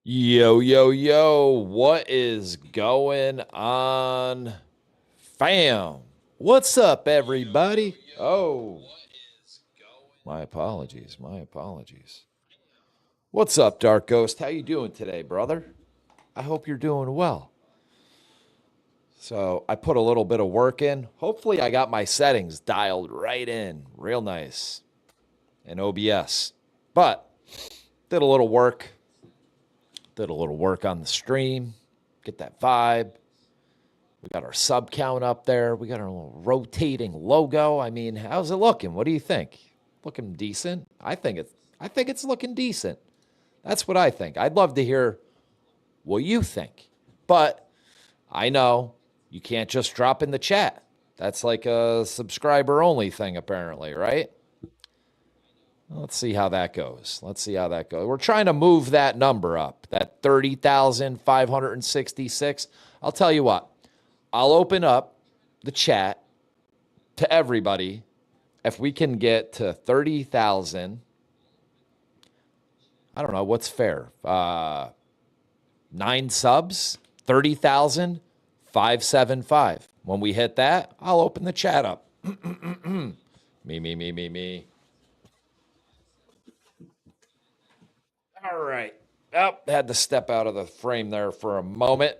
Yo, yo, yo, what is going on, fam? What's up, everybody? Oh, my apologies, my apologies. What's up, Dark Ghost? How you doing today, brother? I hope you're doing well. So I put a little bit of work in. Hopefully I got my settings dialed right in, real nice, in OBS. But did a little work, on the stream, get that vibe. We got our sub count up there. We got our little rotating logo. I mean, how's it looking? What do you think? Looking decent? I think it's looking decent. That's what I think. I'd love to hear what you think. But I know you can't just drop in the chat. That's like a subscriber only thing apparently, right? Let's see how that goes. We're trying to move that number up. That 30,566. I'll tell you what. I'll open up the chat to everybody. If we can get to 30,000, I don't know, what's fair? 9 subs, 30,575. When we hit that, I'll open the chat up. Me. All right. Oh, had to step out of the frame there for a moment.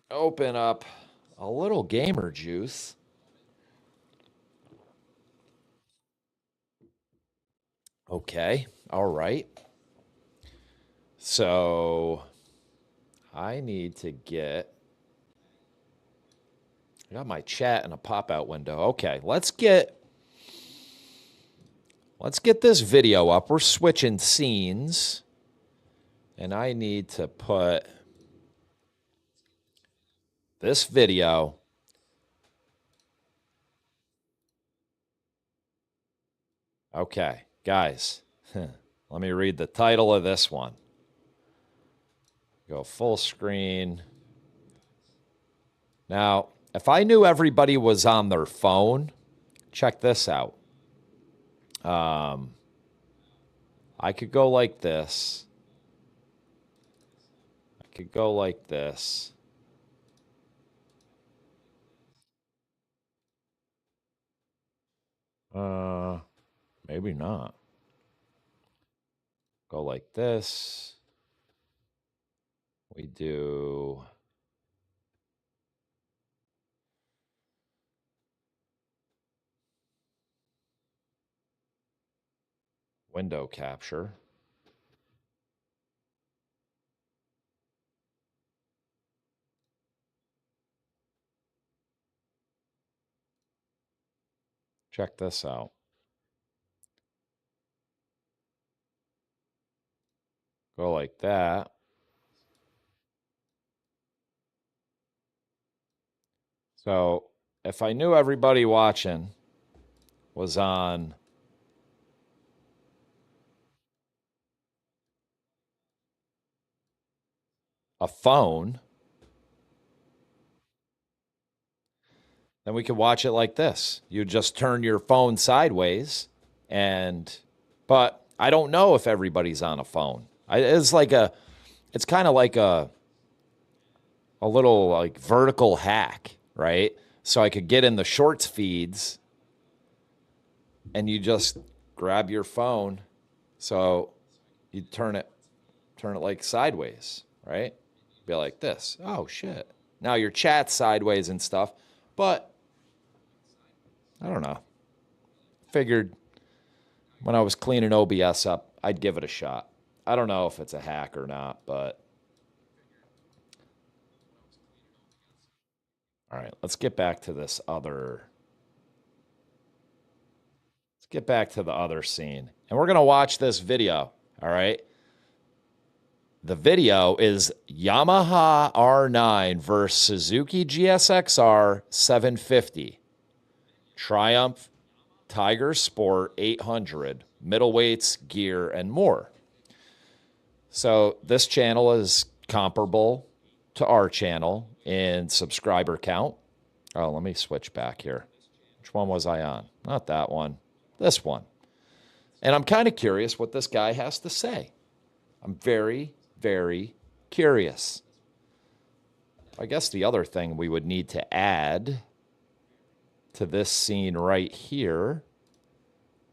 Open up a little gamer juice. Okay. All right. So I need to get, I got my chat in a pop-out window. Okay, let's get this video up. We're switching scenes. And I need to put this video. Okay, guys, let me read the title of this one. Go full screen. Now, if I knew everybody was on their phone, check this out. I could go like this. Maybe not. Go like this. We do window capture. Check this out. Go like that. So if I knew everybody watching was on a phone, then we could watch it like this. You just turn your phone sideways but I don't know if everybody's on a phone. It's kind of like a little like vertical hack, right? So I could get in the shorts feeds and you just grab your phone. So you turn it like sideways, right? Be like this. Oh shit. Now your chat's sideways and stuff, but I don't know. Figured when I was cleaning OBS up, I'd give it a shot. I don't know if it's a hack or not, but all right, let's get back to this other. Let's get back to the other scene. And we're going to watch this video, all right? The video is Yamaha R9 versus Suzuki GSXR 750. Triumph Tiger Sport 800, middleweights, gear, and more. So this channel is comparable to our channel in subscriber count. Oh, let me switch back here. Which one was I on? Not that one. This one. And I'm kind of curious what this guy has to say. I'm very, very curious. I guess the other thing we would need to add to this scene right here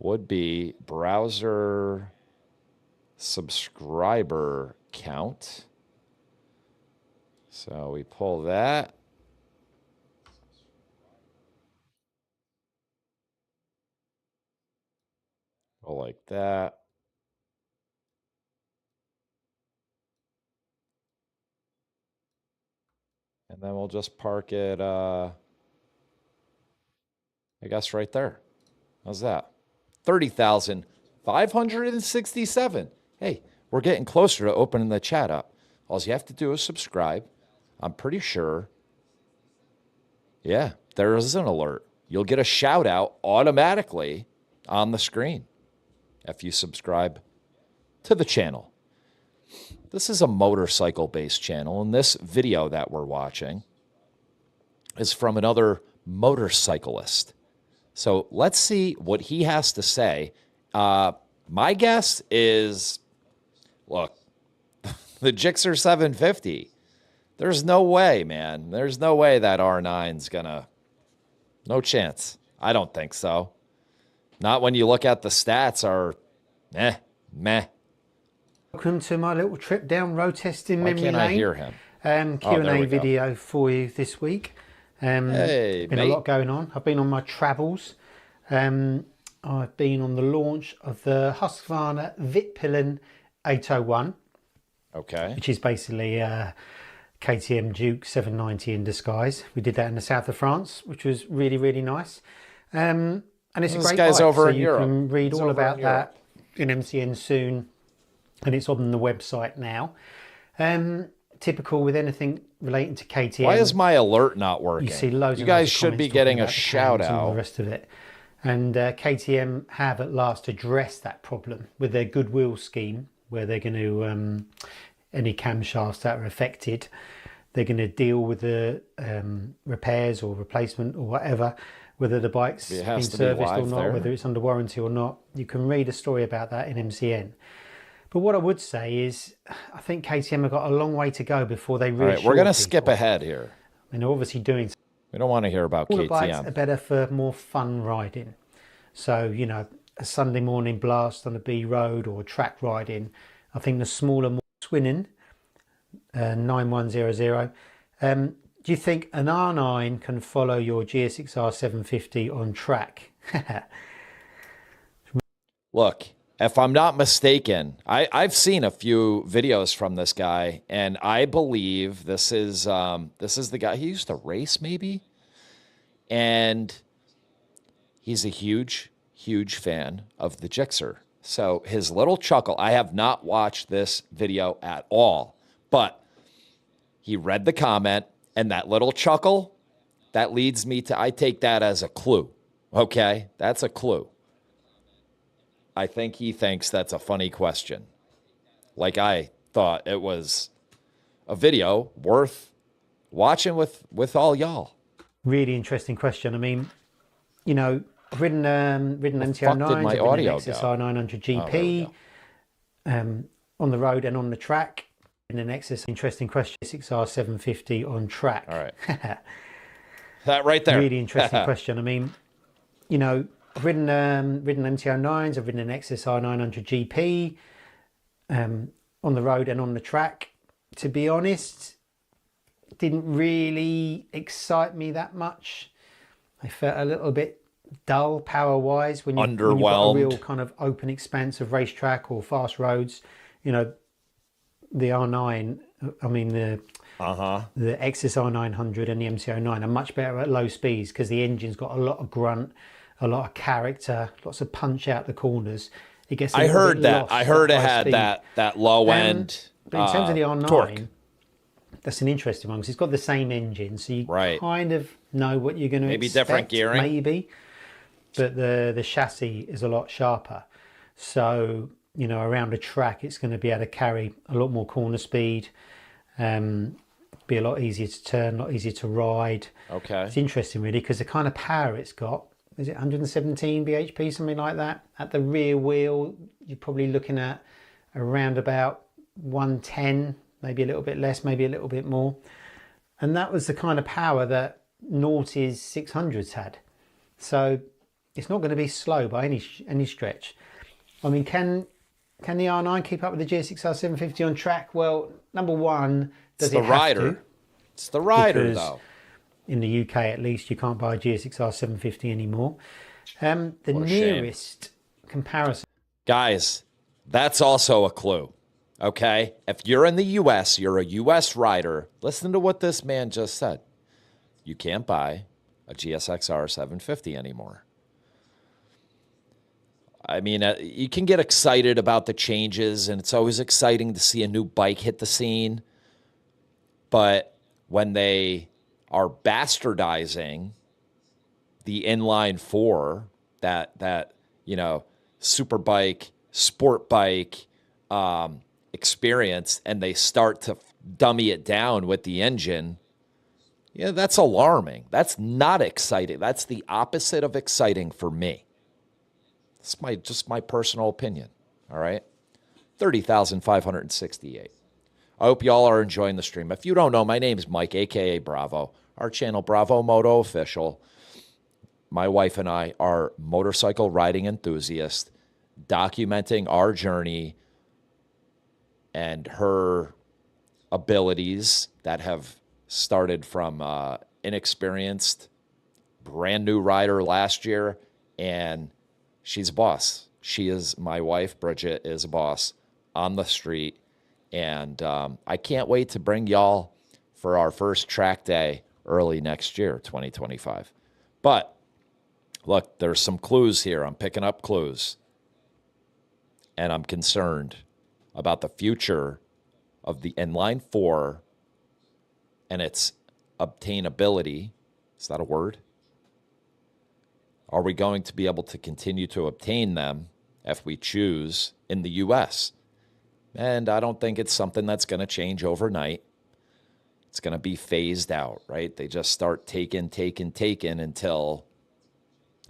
would be browser subscriber count. So we pull that. Go like that. And then we'll just park it, I guess right there. How's that? 30,567. Hey, we're getting closer to opening the chat up. All you have to do is subscribe. I'm pretty sure. Yeah, there is an alert. You'll get a shout out automatically on the screen if you subscribe to the channel. This is a motorcycle-based channel, and this video that we're watching is from another motorcyclist. So let's see what he has to say. My guess is, look, the GSXR 750. There's no way, man. There's no way that R9's gonna. No chance. I don't think so. Not when you look at the stats are, meh. Welcome to my little trip down road testing Why memory can't lane. I hear him? Q&A video for you this week. Hey, been mate. a lot going on. I've been on my travels. I've been on the launch of the Husqvarna Vitpillen 801. Okay. Which is basically KTM Duke 790 in disguise. We did that in the south of France, which was really, really nice. And it's a great bike, over so in you Europe. can read He's all over about in that in MCN soon. And it's on the website now. Typical with anything relating to KTM. Why is my alert not working? You see loads. You and guys loads of should be comments getting talking a about the shout cams and all out. the rest of it. And KTM have at last addressed that problem with their goodwill scheme, where they're going to any camshafts that are affected, they're going to deal with the repairs or replacement or whatever, whether the bike's been serviced or not, whether it's under warranty or not. You can read a story about that in MCN. But what I would say is, I think KTM have got a long way to go before they really. All right, we're going to skip ahead here. And they're obviously doing. We don't want to hear about All KTM. the bikes are better for more fun riding. So, you know, a Sunday morning blast on a B road or track riding. I think the smaller, more Swinning 9100. Do you think an R9 can follow your GSXR 750 on track? Look, if I'm not mistaken, I've seen a few videos from this guy, and I believe this is the guy. He used to race, maybe, and he's a huge fan of the GSXR. So his little chuckle. I have not watched this video at all, but he read the comment, and that little chuckle, that leads me to. I take that as a clue. Okay, that's a clue. I think he thinks that's a funny question. Like I thought it was a video worth watching with all y'all. Really interesting question. I mean, you know, I've ridden MT-09s, I've ridden an XSR 900 GP on the road and on the track. In an XSR, interesting question, 6R 750 on track. All right. That right there. Really interesting question. I mean, you know, I've ridden MT-09s, I've ridden an XSR 900 GP on the road and on the track. To be honest, didn't really excite me that much. I felt a little bit dull power-wise when you've got a real kind of open expanse of racetrack or fast roads. You know, the R9, I mean the XSR 900 and the MT-09 are much better at low speeds because the engine's got a lot of grunt, a lot of character, lots of punch out the corners. It gets. I heard that. I heard it had that low end. But in terms of the R9, torque. That's an interesting one because it's got the same engine, so you kind of know what you're going to expect. Maybe different gearing. Maybe, but the chassis is a lot sharper. So you know, around a track, it's going to be able to carry a lot more corner speed. Be a lot easier to turn, a lot easier to ride. Okay. It's interesting really because the kind of power it's got is it 117 bhp, something like that. At the rear wheel, you're probably looking at around about 110, maybe a little bit less, maybe a little bit more. And that was the kind of power that Naughty's 600s had. So it's not going to be slow by any stretch. I mean, can the R9 keep up with the GSXR 750 on track? Well, number one, does it have to? It's the rider, Because though. in the UK, at least, you can't buy a GSXR 750 anymore. The What a nearest comparison. Guys, that's also a clue. Okay? If you're in the US, you're a US rider, listen to what this man just said. You can't buy a GSXR 750 anymore. I mean, you can get excited about the changes, and it's always exciting to see a new bike hit the scene. But when they are bastardizing the inline four, that you know, super bike, sport bike experience, and they start to dummy it down with the engine, yeah, that's alarming. That's not exciting. That's the opposite of exciting for me. It's just my personal opinion. All right, 30,568. I hope y'all are enjoying the stream. If you don't know, my name is Mike, aka Bravo. Our channel, Bravo Moto Official. My wife and I are motorcycle riding enthusiasts, documenting our journey and her abilities that have started from inexperienced, brand new rider last year, and she's a boss. She is, my wife, Bridget, is a boss on the street, and I can't wait to bring y'all for our first track day early next year, 2025. But look, there's some clues here. I'm picking up clues, and I'm concerned about the future of the inline four and its obtainability. Is that a word? Are we going to be able to continue to obtain them if we choose in the U.S.? And I don't think it's something that's going to change overnight. It's going to be phased out, right? They just start taking until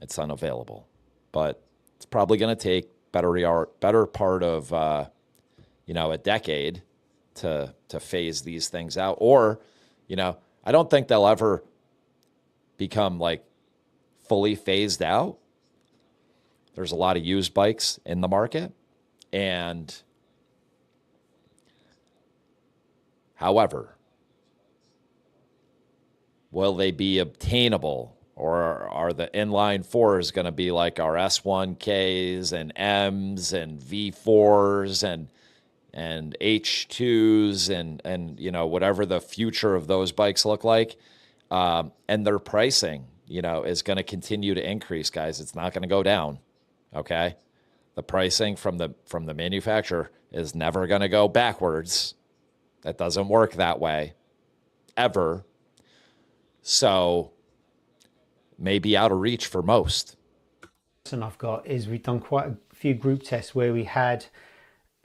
it's unavailable. But it's probably going to take better part of a decade to phase these things out. Or, I don't think they'll ever become like fully phased out. There's a lot of used bikes in the market, and however, will they be obtainable, or are the inline fours going to be like our S1Ks and Ms and V4s and H2s and whatever the future of those bikes look like, and their pricing is going to continue to increase, guys. It's not going to go down. Okay, the pricing from the manufacturer is never going to go backwards. That doesn't work that way, ever. So, maybe out of reach for most. And I've got is we've done quite a few group tests where we had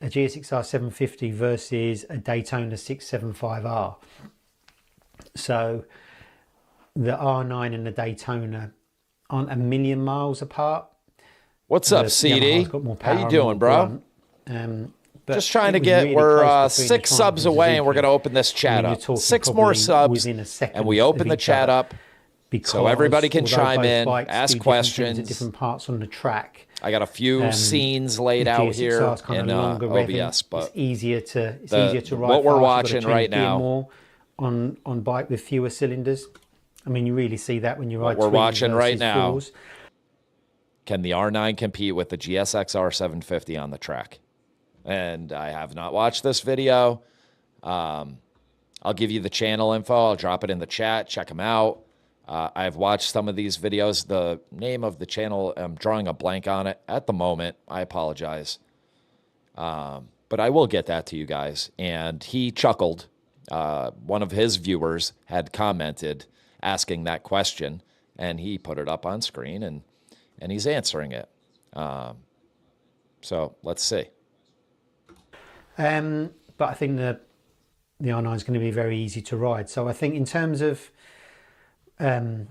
a GSXR 750 versus a Daytona 675R. So the R9 and the Daytona aren't a million miles apart. What's up, CD? How you doing, bro? Just trying to get, really, we're 6 subs away, and we're going to open this chat up. 6 more subs, and we open the chat up so everybody can chime in, ask questions. At different parts on the track. I got a few scenes laid out here in OBS, but it's easier to ride. What we're watching right now, more on bike with fewer cylinders. I mean, you really see that when you ride. What we're watching right now. Can the R9 compete with the GSXR 750 on the track? And I have not watched this video. I'll give you the channel info. I'll drop it in the chat. Check them out. I've watched some of these videos. The name of the channel, I'm drawing a blank on it at the moment. I apologize. But I will get that to you guys. And he chuckled. One of his viewers had commented asking that question, and he put it up on screen, and he's answering it. So let's see. But I think the R9 is going to be very easy to ride. So I think in terms of can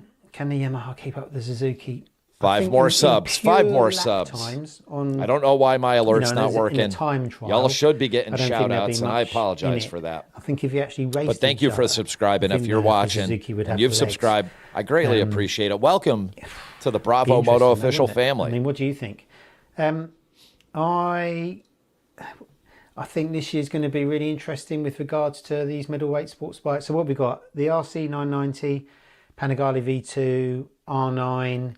the Yamaha keep up with the Suzuki? 5 more subs. 5 more lap subs. Times on, I don't know why my alert's you know, not in a working. time trial, Y'all should be getting I don't think shout there'd be outs, and I much apologize in it. for that. I think if you actually raced But thank you each for other, subscribing. I If think you're the watching Suzuki would and have you've the legs. subscribed, I greatly appreciate it. Welcome to the Be Bravo Moto interesting, though, official wouldn't it? family. I mean, what do you think? I think this year's going to be really interesting with regards to these middleweight sports bikes. So what have we got? The RC 990, Panigale V2, R9.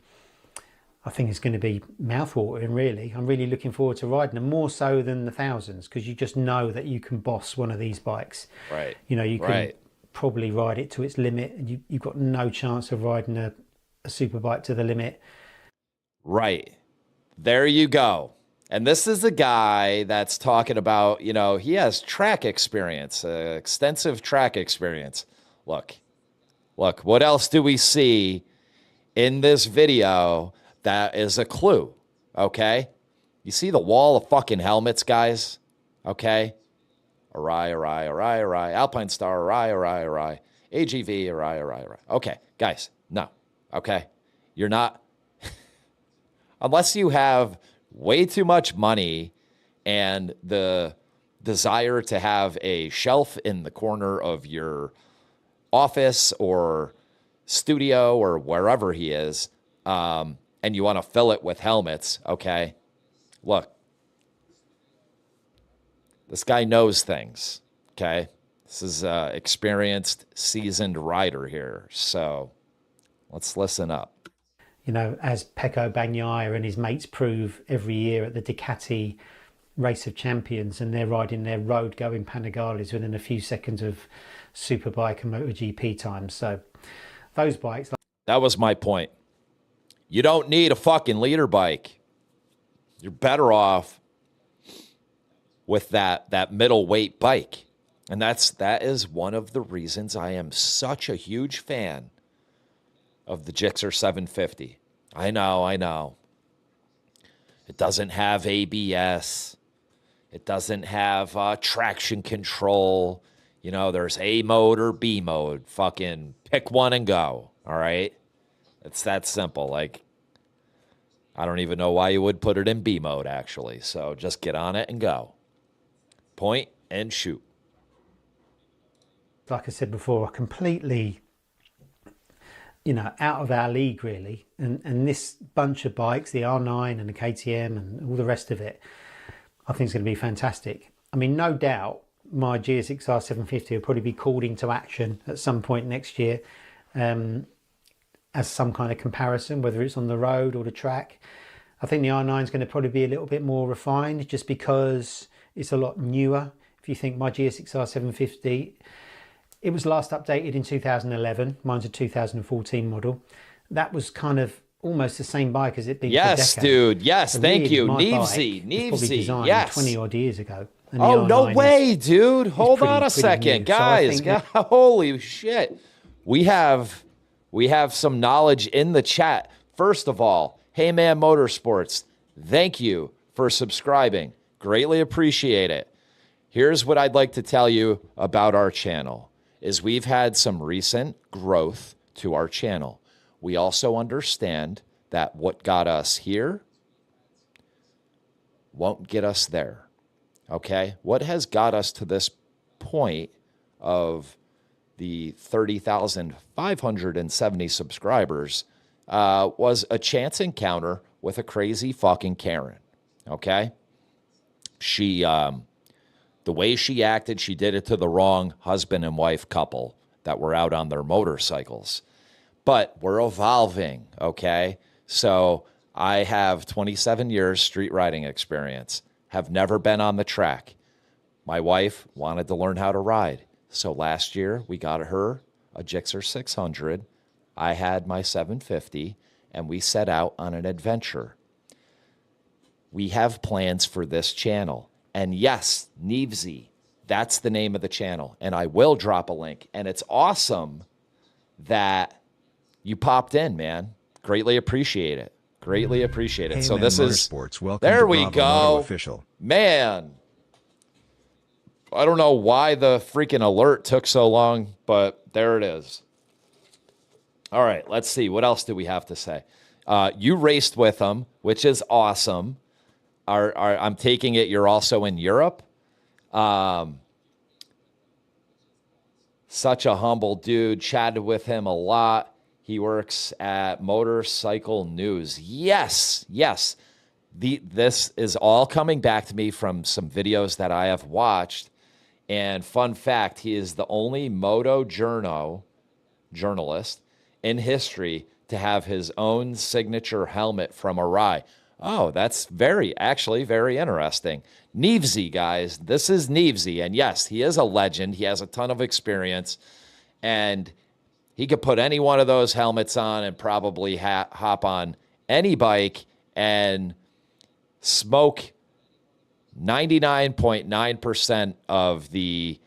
I think it's going to be mouthwatering, really. I'm really looking forward to riding them, more so than the thousands, because you just know that you can boss one of these bikes. Right. You know, you can probably ride it to its limit, and you've got no chance of riding a super bike to the limit. Right. There you go. And this is a guy that's talking about, you know, he has track experience, extensive track experience. Look, what else do we see in this video that is a clue? Okay. You see the wall of fucking helmets, guys? Okay. Arai. Alpine Star, Arai. AGV, Arai. Okay, guys, no. Okay. You're not, unless you have way too much money and the desire to have a shelf in the corner of your office or studio or wherever he is, and you want to fill it with helmets, okay? Look, this guy knows things, okay? This is an experienced, seasoned rider here, so let's listen up. You know, as Pecco Bagnaia and his mates prove every year at the Ducati Race of Champions, and they're riding their road-going Panigales within a few seconds of Superbike and MotoGP times. So those bikes... That was my point. You don't need a fucking leader bike. You're better off with that middleweight bike. And that is one of the reasons I am such a huge fan of the GSXR 750. I know. It doesn't have ABS. It doesn't have traction control. You know, there's A mode or B mode. Fucking pick one and go, all right? It's that simple. Like, I don't even know why you would put it in B mode, actually. So just get on it and go. Point and shoot. Like I said before, completely... you know, out of our league, really. And this bunch of bikes, the R9 and the KTM and all the rest of it, I think it's going to be fantastic. I mean, no doubt my GSXR 750 will probably be called into action at some point next year as some kind of comparison, whether it's on the road or the track. I think the R9 is going to probably be a little bit more refined just because it's a lot newer. If you think my GSXR 750... it was last updated in 2011. Mine's a 2014 model. That was kind of almost the same bike as it been for a decade. Yes, dude. Yes, So thank really, you. my Neevesy. bike was probably designed Yes. 20 odd years ago. And the Oh, no R9 way, dude. Hold on a pretty second. new. So I Guys, think holy shit. We have some knowledge in the chat. First of all, Hey Man Motorsports, thank you for subscribing. Greatly appreciate it. Here's what I'd like to tell you about our channel. Is we've had some recent growth to our channel. We also understand that what got us here won't get us there, okay? What has got us to this point of the 30,570 subscribers was a chance encounter with a crazy fucking Karen, okay? She... the way she acted, she did it to the wrong husband and wife couple that were out on their motorcycles. But we're evolving, okay? So I have 27 years street riding experience, have never been on the track. My wife wanted to learn how to ride. So last year, we got her a GSXR 600. I had my 750, and we set out on an adventure. We have plans for this channel. And yes, Neevesy, that's the name of the channel. And I will drop a link. And it's awesome that you popped in, man. Greatly appreciate it. Greatly appreciate it. Hey, So man, this is... welcome there to we Bravo Moto go. Official. Man. I don't know why the freaking alert took so long, but there it is. All right, let's see. What else do we have to say? You raced with him, which is awesome. I'm taking it you're also in Europe. Such a humble dude. Chatted with him a lot. He works at Motorcycle News. Yes. This is all coming back to me from some videos that I have watched. And fun fact, he is the only moto journalist in history to have his own signature helmet from Arai. Oh, that's actually very interesting. Nevesy, guys. This is Nevesy. And yes, he is a legend. He has a ton of experience. And he could put any one of those helmets on and probably hop on any bike and smoke 99.9% of the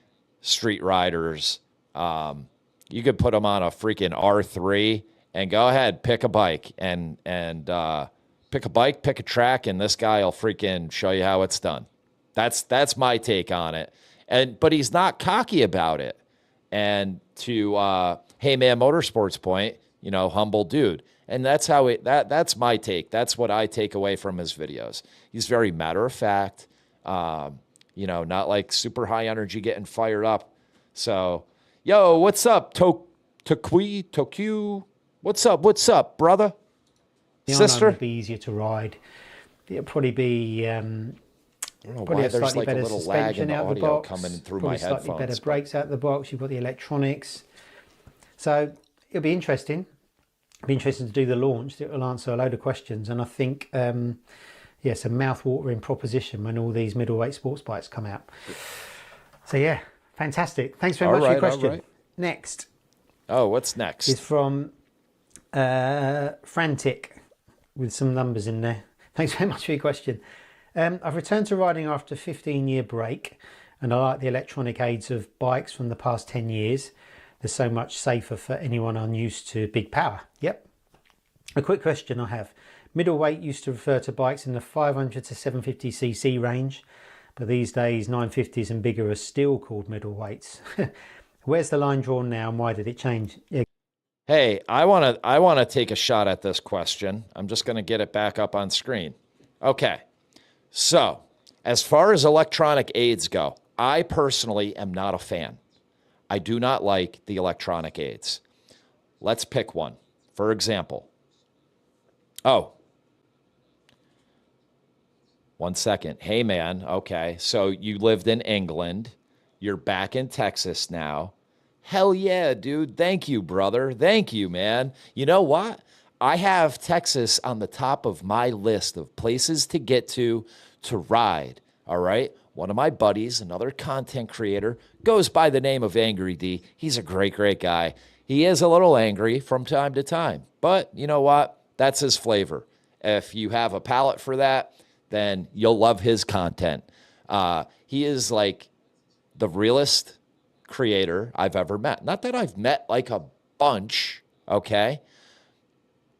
street riders. You could put them on a freaking R3 and go ahead, pick a bike and pick a bike, pick a track, and this guy will freaking show you how it's done. That's my take on it. But he's not cocky about it. And to Hey Man Motorsports point, humble dude. And that's that's my take. That's what I take away from his videos. He's very matter of fact, not like super high energy getting fired up. So, yo, what's up, Tokyo? What's up, brother? Sister? Would be easier to ride. It'll probably be probably a slightly better suspension out of the box. Coming through my headphones. Slightly better brakes out of the box. You've got the electronics. So it'll be interesting. It'll be interesting to do the launch. It will answer a load of questions. And I think, it's a mouth-watering proposition when all these middleweight sports bikes come out. So yeah, fantastic. Thanks very much for your question. Right. Next. Oh, what's next? Is from Frantic with some numbers in there. Thanks very much for your question. I've returned to riding after a 15-year break, and I like the electronic aids of bikes from the past 10 years. They're so much safer for anyone unused to big power. Yep. A quick question I have. Middleweight used to refer to bikes in the 500 to 750cc range, but these days 950s and bigger are still called middleweights. Where's the line drawn now, and why did it change? Yeah. Hey, I want to take a shot at this question. I'm just going to get it back up on screen. Okay. So, as far as electronic aids go, I personally am not a fan. I do not like the electronic aids. Let's pick one. For example. Oh. 1 second. Hey, man. Okay. So you lived in England. You're back in Texas now. Hell yeah, dude. Thank you, brother. Thank you, man. You know what? I have Texas on the top of my list of places to get to ride. All right? One of my buddies, another content creator, goes by the name of Angry D. He's a great, great guy. He is a little angry from time to time. But you know what? That's his flavor. If you have a palate for that, then you'll love his content. He is like the realest creator I've ever met. Not that I've met like a bunch, okay?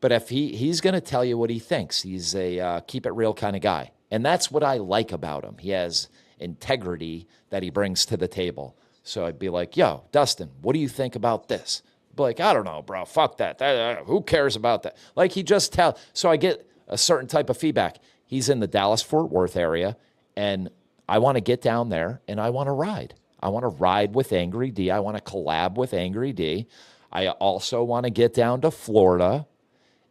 But if he's going to tell you what he thinks. He's a keep it real kind of guy. And that's what I like about him. He has integrity that he brings to the table. So I'd be like, yo, Dustin, what do you think about this? I'd be like, I don't know, bro. Fuck that. Who cares about that? Like he just so I get a certain type of feedback. He's in the Dallas-Fort Worth area, and I want to get down there, and I want to ride. I want to ride with Angry D. I want to collab with Angry D. I also want to get down to Florida.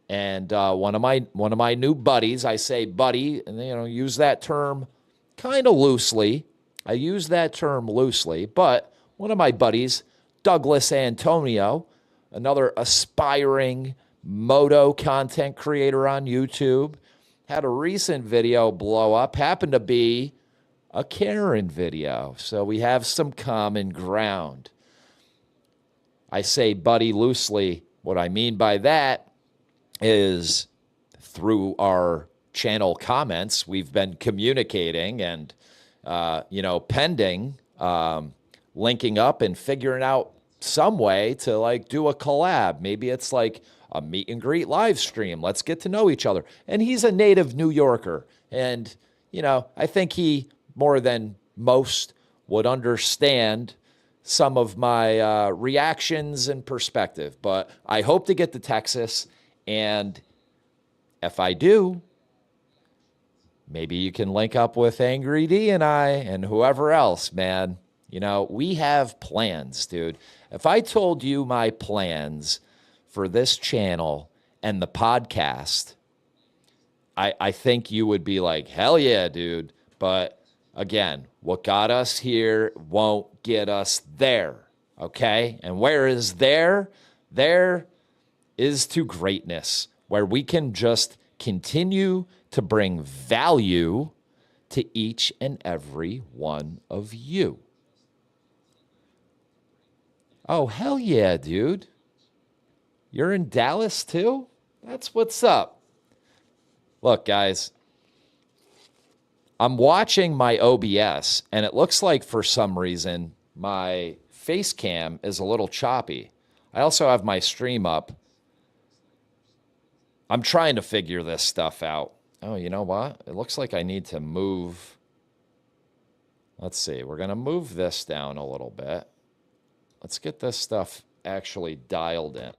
And one of my new buddies, I say buddy, and use that term kind of loosely. I use that term loosely, but one of my buddies, Douglas Antonio, another aspiring moto content creator on YouTube, had a recent video blow up, happened to be a Karen video. So we have some common ground. I say buddy loosely. What I mean by that is through our channel comments, we've been communicating and, pending, linking up and figuring out some way to like do a collab. Maybe it's like a meet and greet live stream. Let's get to know each other. And he's a native New Yorker. And, I think he more than most would understand some of my reactions and perspective. But I hope to get to Texas and if I do, maybe you can link up with Angry D and I and whoever else, man. You know, we have plans, dude. If I told you my plans for this channel and the podcast, I think you would be like, hell yeah, dude. But again, what got us here won't get us there. Okay? And where is there? There is to greatness, where we can just continue to bring value to each and every one of you. Oh, hell yeah, dude. You're in Dallas too? That's what's up. Look, guys, I'm watching my OBS, and it looks like for some reason my face cam is a little choppy. I also have my stream up. I'm trying to figure this stuff out. Oh, you know what? It looks like I need to move. Let's see. We're going to move this down a little bit. Let's get this stuff actually dialed in.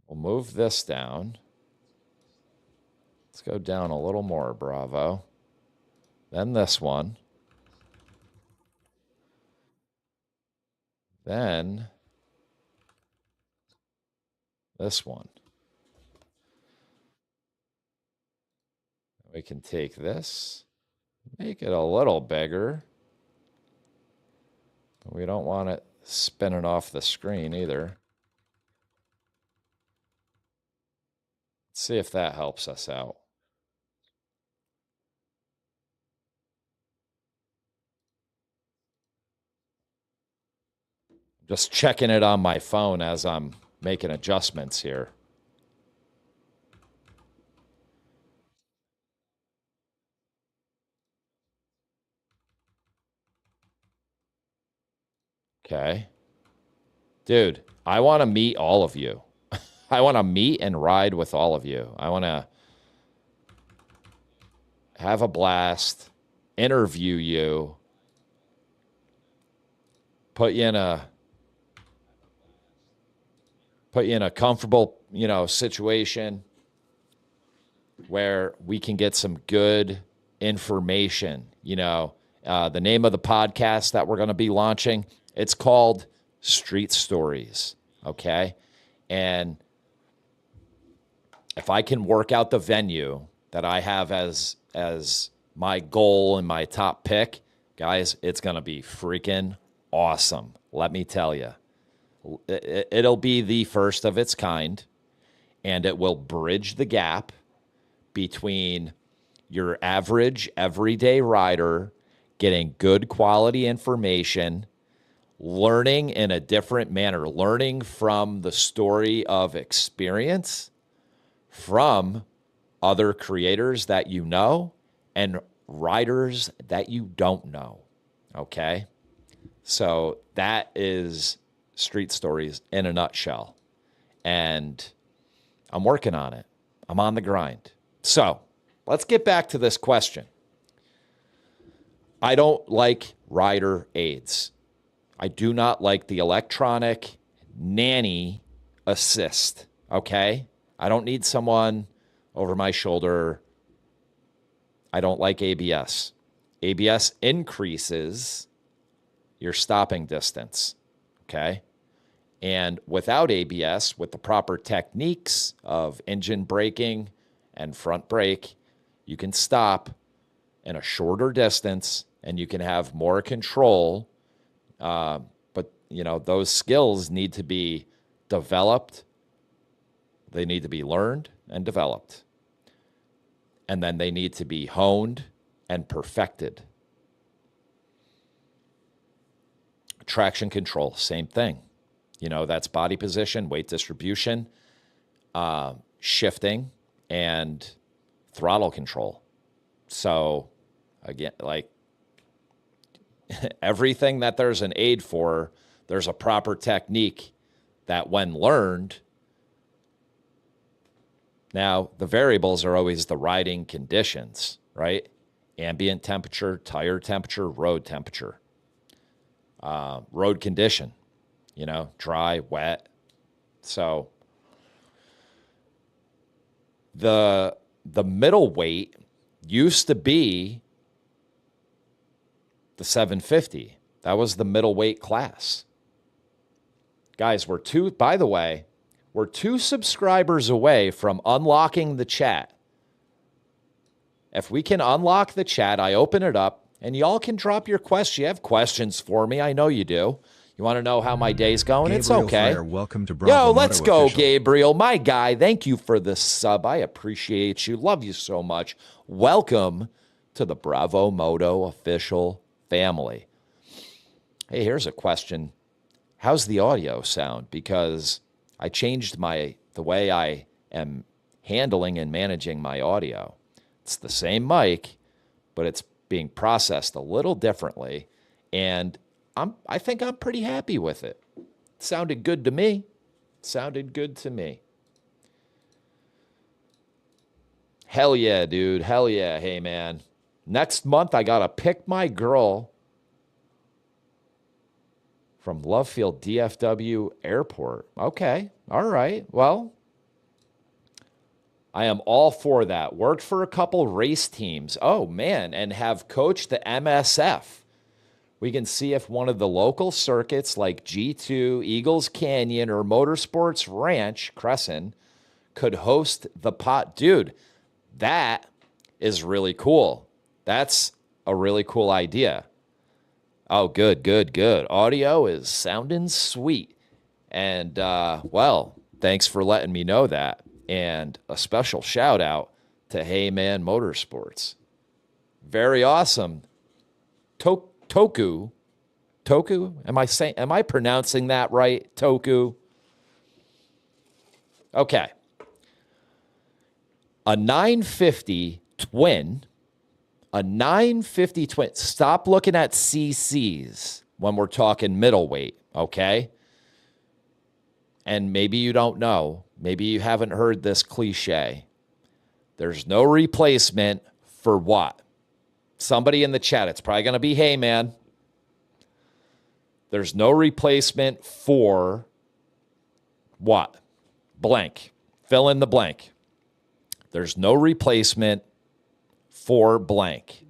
We'll move this down. Let's go down a little more, Bravo. Then this one. Then this one. We can take this, make it a little bigger. But we don't want it spinning off the screen either. Let's see if that helps us out. Just checking it on my phone as I'm making adjustments here. Okay. Dude, I want to meet all of you. I want to meet and ride with all of you. I want to have a blast, interview you, put you in a comfortable, situation where we can get some good information. The name of the podcast that we're going to be launching, it's called Street Stories. Okay. And if I can work out the venue that I have as my goal and my top pick, guys, it's going to be freaking awesome. Let me tell you. It'll be the first of its kind, and it will bridge the gap between your average everyday rider getting good quality information, learning in a different manner, learning from the story of experience from other creators that you know and riders that you don't know. Okay? So that is Street Stories in a nutshell. And I'm working on it. I'm on the grind. So let's get back to this question. I don't like rider aids. I do not like the electronic nanny assist. Okay? I don't need someone over my shoulder. I don't like ABS. ABS increases your stopping distance. Okay. And without ABS, with the proper techniques of engine braking and front brake, you can stop in a shorter distance and you can have more control. But, those skills need to be developed. They need to be learned and developed. And then they need to be honed and perfected. Traction control, same thing. That's body position, weight distribution, shifting, and throttle control. So, again, like everything that there's an aid for, there's a proper technique that when learned, now the variables are always the riding conditions, right? Ambient temperature, tire temperature, road temperature. Road condition, dry, wet. So The middleweight used to be the 750. That was the middleweight class. Guys, by the way, we're 2 subscribers away from unlocking the chat. If we can unlock the chat, I open it up, and y'all can drop your questions. You have questions for me. I know you do. You want to know how my day's going? Gabriel It's okay. Fryer, welcome to Bravo Moto let's go, official. Gabriel. My guy, thank you for the sub. I appreciate you. Love you so much. Welcome to the Bravo Moto official family. Hey, here's a question. How's the audio sound? Because I changed the way I am handling and managing my audio. It's the same mic, but it's being processed a little differently, and I think I'm pretty happy with it. It sounded good to me. Hell yeah, dude. Hell yeah. Hey, man. Next month, I got to pick my girl from Love Field DFW Airport. Okay. All right. Well, I am all for that. Worked for a couple race teams. Oh, man. And have coached the MSF. We can see if one of the local circuits like G2, Eagles Canyon, or Motorsports Ranch, Crescent, could host the pot. Dude, that is really cool. That's a really cool idea. Oh, good. Audio is sounding sweet. And, well, thanks for letting me know that. And a special shout out to Hey Man Motorsports. Very awesome. Toku? Am I pronouncing that right? Toku? Okay. A 950 twin. Stop looking at CCs when we're talking middleweight, okay? And maybe you don't know. Maybe you haven't heard this cliche. There's no replacement for what? Somebody in the chat, it's probably going to be, hey, man. There's no replacement for what? Blank. Fill in the blank. There's no replacement for blank.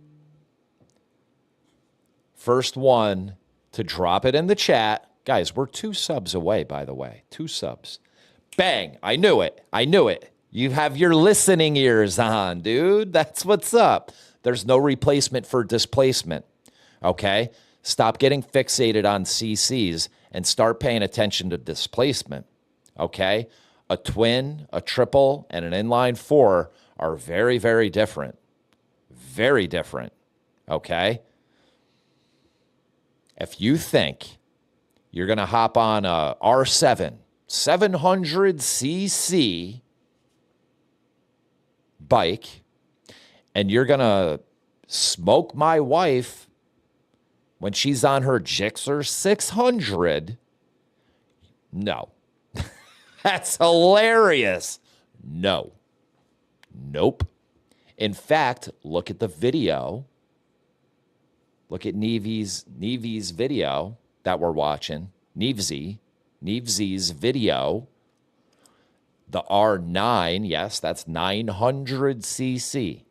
First one to drop it in the chat. Guys, we're 2 subs away, by the way. 2 subs. Bang. I knew it. You have your listening ears on, dude. That's what's up. There's no replacement for displacement. Okay? Stop getting fixated on CCs and start paying attention to displacement. Okay? A twin, a triple, and an inline 4 are very, very different. Very different. Okay? If you think you're going to hop on a R7, 700cc bike, and you're going to smoke my wife when she's on her Gixxer 600, no. That's hilarious. No. Nope. In fact, look at the video. Look at Neve's video that we're watching. Neve's video. The R9, yes, that's 900cc.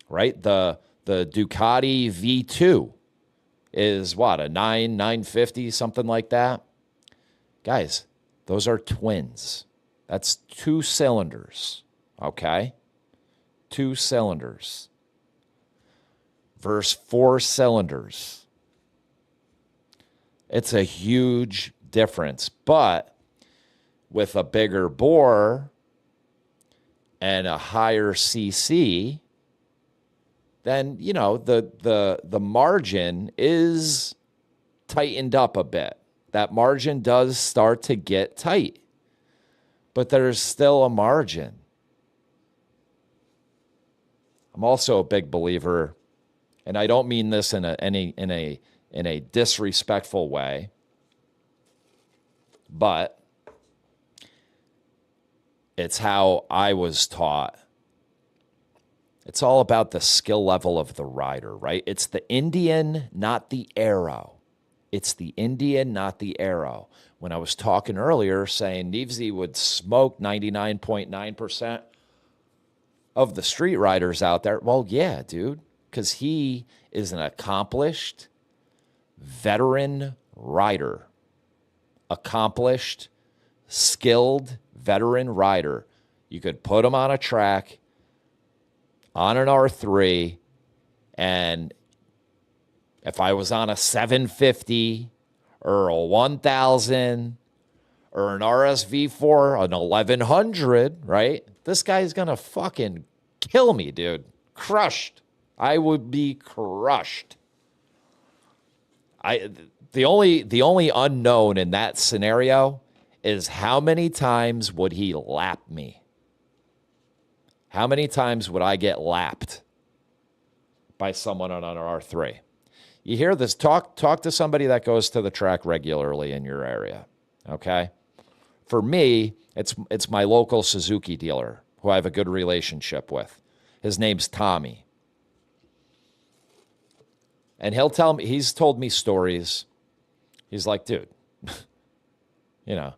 Right? The Ducati V2 is what? A 950, something like that. Guys, those are twins. That's 2 cylinders. Okay? 2 cylinders versus 4 cylinders. It's a huge difference, but with a bigger bore and a higher CC, then, you know, the margin is tightened up a bit. That margin does start to get tight, but there's still a margin. I'm also a big believer, and I don't mean this in a disrespectful way, but it's how I was taught. It's all about the skill level of the rider, right? It's the Indian, not the arrow. It's the Indian, not the arrow. When I was talking earlier saying Nevesy would smoke 99.9% of the street riders out there. Well, yeah, dude, because he is an accomplished veteran rider, accomplished, skilled veteran rider. You could put him on a track on an R3, and if I was on a 750 or a 1000 or an RSV4, an 1100, right? This guy's gonna fucking kill me, dude. Crushed. I would be crushed. The only unknown in that scenario is how many times would he lap me? How many times would I get lapped by someone on an R3? You hear this? Talk to somebody that goes to the track regularly in your area, okay? For me, it's my local Suzuki dealer who I have a good relationship with. His name's Tommy. And he'll tell me, he's told me stories. He's like, dude, you know,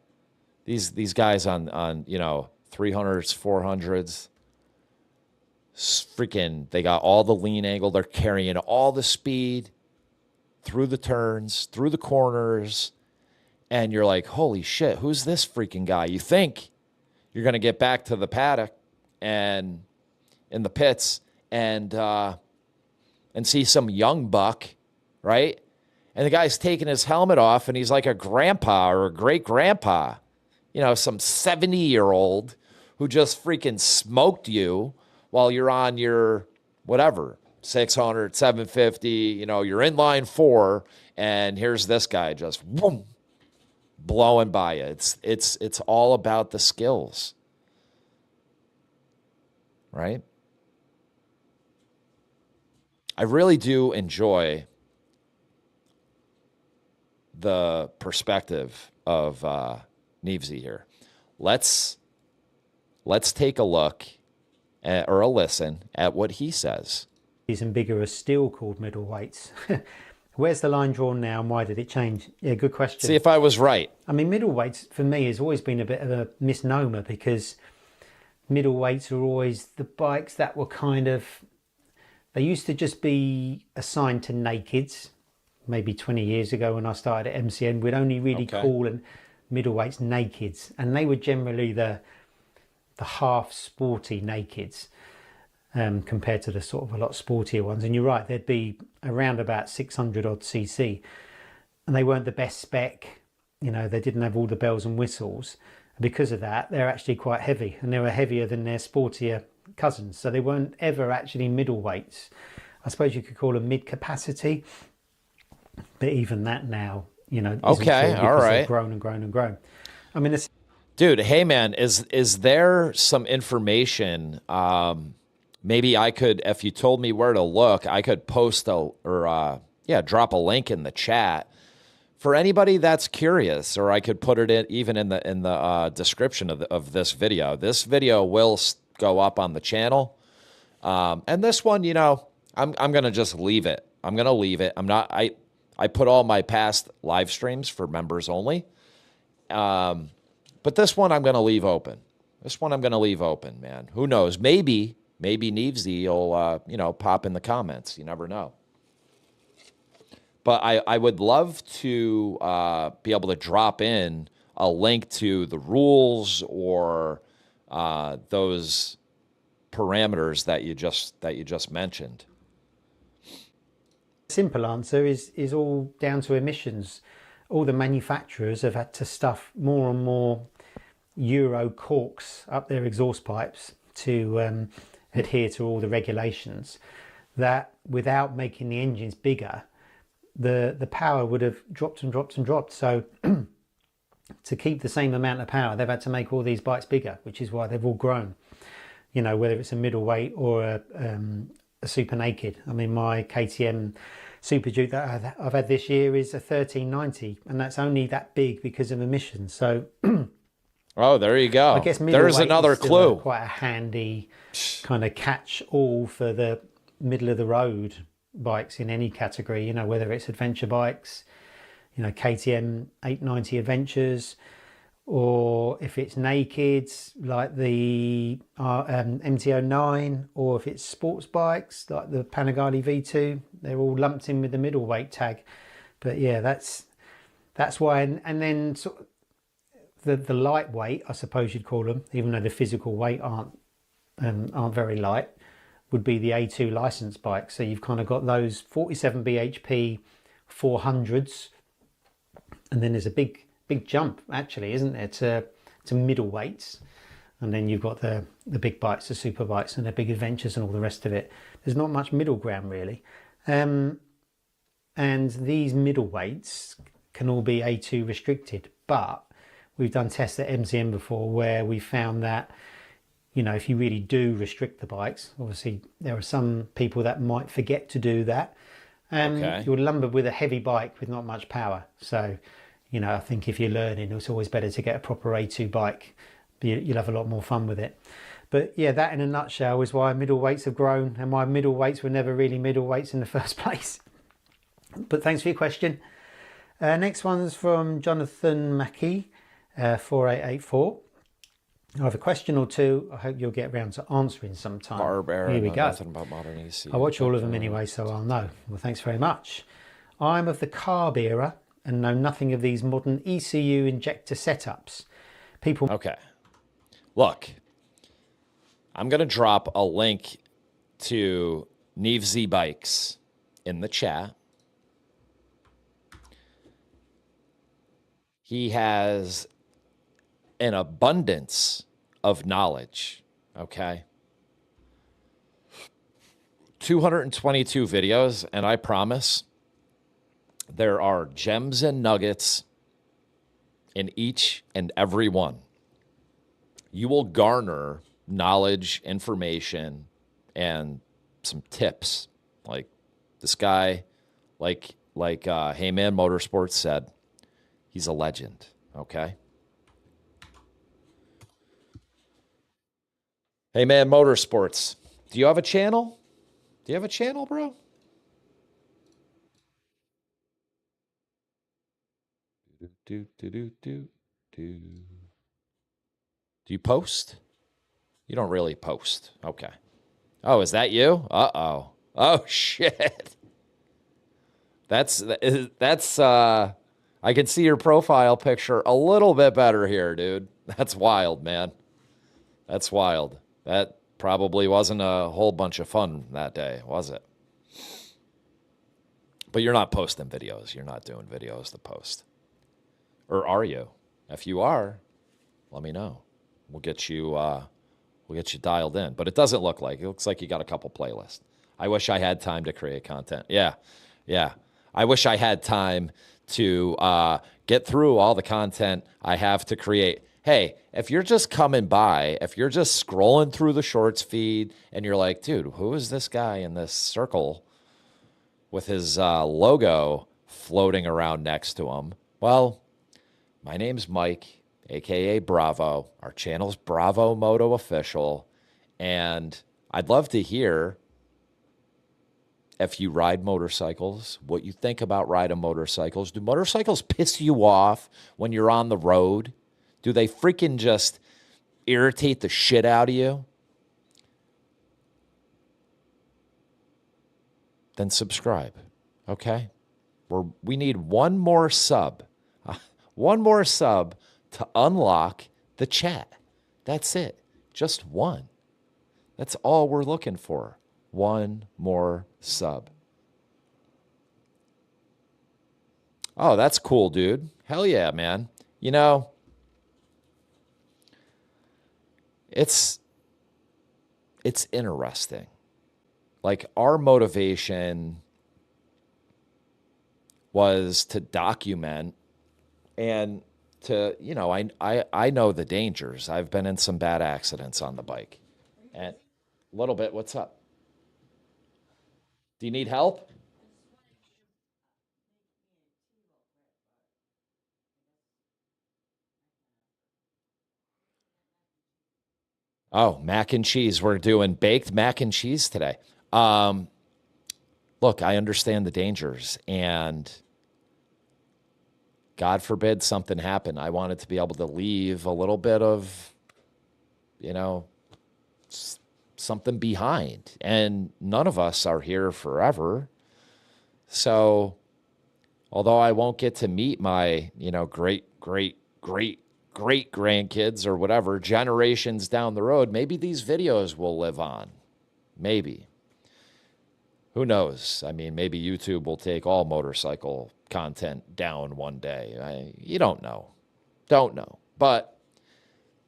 these guys on you know, 300s, 400s, freaking, they got all the lean angle. They're carrying all the speed through the turns, through the corners. And you're like, holy shit, who's this freaking guy? You think you're going to get back to the paddock and in the pits and see some young buck, right? And the guy's taking his helmet off and he's like a grandpa or a great grandpa, you know, some 70-year-old who just freaking smoked you while you're on your whatever, 600, 750, you know, you're in line 4, and here's this guy just whoom, blowing by you. It's all about the skills, right? I really do enjoy the perspective of Neevesy here. Let's take a look at, or a listen at what he says. And bigger are still called middleweights. Where's the line drawn now and why did it change? Yeah, good question. See if I was right. I mean, middleweights for me has always been a bit of a misnomer because middleweights are always the bikes that were kind of, they used to just be assigned to nakeds. Maybe 20 years ago when I started at MCN, we'd only really call them middleweights nakeds. And they were generally the half sporty nakeds. Compared to the sort of a lot sportier ones. And you're right, they'd be around about 600 odd cc, and they weren't the best spec, you know, they didn't have all the bells and whistles. Because of that, they're actually quite heavy, and they were heavier than their sportier cousins, so they weren't ever actually middleweights. I suppose you could call them mid capacity, but even that now, you know, isn't true all right, they've grown and grown and grown. I mean, dude, hey man, is there some information? Maybe I could, if you told me where to look, I could post drop a link in the chat for anybody that's curious, or I could put it in even in the description of this video. This video will go up on the channel, and this one, you know, I'm gonna just leave it. I'm gonna leave it. I put all my past live streams for members only, but this one I'm gonna leave open. This one I'm gonna leave open, man. Who knows? Maybe Neevesy will, you know, pop in the comments. You never know. But I would love to be able to drop in a link to the rules or those parameters that you just mentioned. Simple answer is all down to emissions. All the manufacturers have had to stuff more and more Euro corks up their exhaust pipes to adhere to all the regulations, that without making the engines bigger, the power would have dropped and dropped and dropped. So to keep the same amount of power, they've had to make all these bikes bigger, which is why they've all grown, you know, whether it's a middleweight or a super naked. I mean, my KTM Super Duke that I've had this year is a 1390, and that's only that big because of emissions. So oh, there you go. I guess there's another clue. Quite a handy kind of catch-all for the middle of the road bikes in any category. You know, whether it's adventure bikes, you know, KTM 890 Adventures, or if it's naked, like the MT-09, or if it's sports bikes, like the Panigale V2, they're all lumped in with the middleweight tag. But yeah, that's why. And then sort of the lightweight, I suppose you'd call them, even though the physical weight aren't very light, would be the A2 license bike. So you've kind of got those 47 bhp 400s, and then there's a big jump, actually, isn't there, to middleweights, and then you've got the big bikes, the super bikes, and the big adventures and all the rest of it. There's not much middle ground really, and these middleweights can all be A2 restricted, but we've done tests at MCM before where we found that, you know, if you really do restrict the bikes, obviously there are some people that might forget to do that, you're lumbered with a heavy bike with not much power. So, you know, I think if you're learning, it's always better to get a proper A2 bike. You'll have a lot more fun with it. But yeah, that in a nutshell is why middleweights have grown and why middleweights were never really middleweights in the first place. But thanks for your question. Next one's from Jonathan Mackey, 4884. I have a question or two. I hope you'll get around to answering sometime. Barbara, here we go. Nothing about modern ECU. I watch all of them anyway, so I'll know. Well, thanks very much. I'm of the carb era and know nothing of these modern ECU injector setups. People. Okay. Look, I'm going to drop a link to Neve Z Bikes in the chat. He has an abundance of knowledge, okay? 222 videos, and I promise there are gems and nuggets in each and every one. You will garner knowledge, information, and some tips. Like this guy, like Hey Man Motorsports said, he's a legend, okay? Hey Man Motorsports, do you have a channel? Do you have a channel, bro? Do you post? You don't really post. Okay. Oh, is that you? Uh-oh. Oh, shit. That's I can see your profile picture a little bit better here, dude. That's wild, man. That's wild. That probably wasn't a whole bunch of fun that day, was it? But you're not posting videos. You're not doing videos to post. Or are you? If you are, let me know. We'll get you dialed in. But it doesn't look like. It looks like you got a couple playlists. I wish I had time to create content. Yeah. I wish I had time to get through all the content I have to create. Hey, if you're just coming by, if you're just scrolling through the shorts feed and you're like, dude, who is this guy in this circle with his logo floating around next to him? Well, my name's Mike, a.k.a. Bravo. Our channel's Bravo Moto Official. And I'd love to hear if you ride motorcycles, what you think about riding motorcycles. Do motorcycles piss you off when you're on the road? Do they freaking just irritate the shit out of you? Then subscribe, okay? We need one more sub. One more sub to unlock the chat. That's it. Just one. That's all we're looking for. One more sub. Oh, that's cool, dude. Hell yeah, man. You know, it's interesting. Like, our motivation was to document and to, you know, I know the dangers. I've been in some bad accidents on the bike. And a little bit, what's up? Do you need help? Oh, mac and cheese. We're doing baked mac and cheese today. Look, I understand the dangers. And God forbid something happened, I wanted to be able to leave a little bit of, you know, something behind. And none of us are here forever. So although I won't get to meet my, great grandkids or whatever, generations down the road, maybe these videos will live on. Maybe. Who knows? I mean, maybe YouTube will take all motorcycle content down one day. You don't know. Don't know. But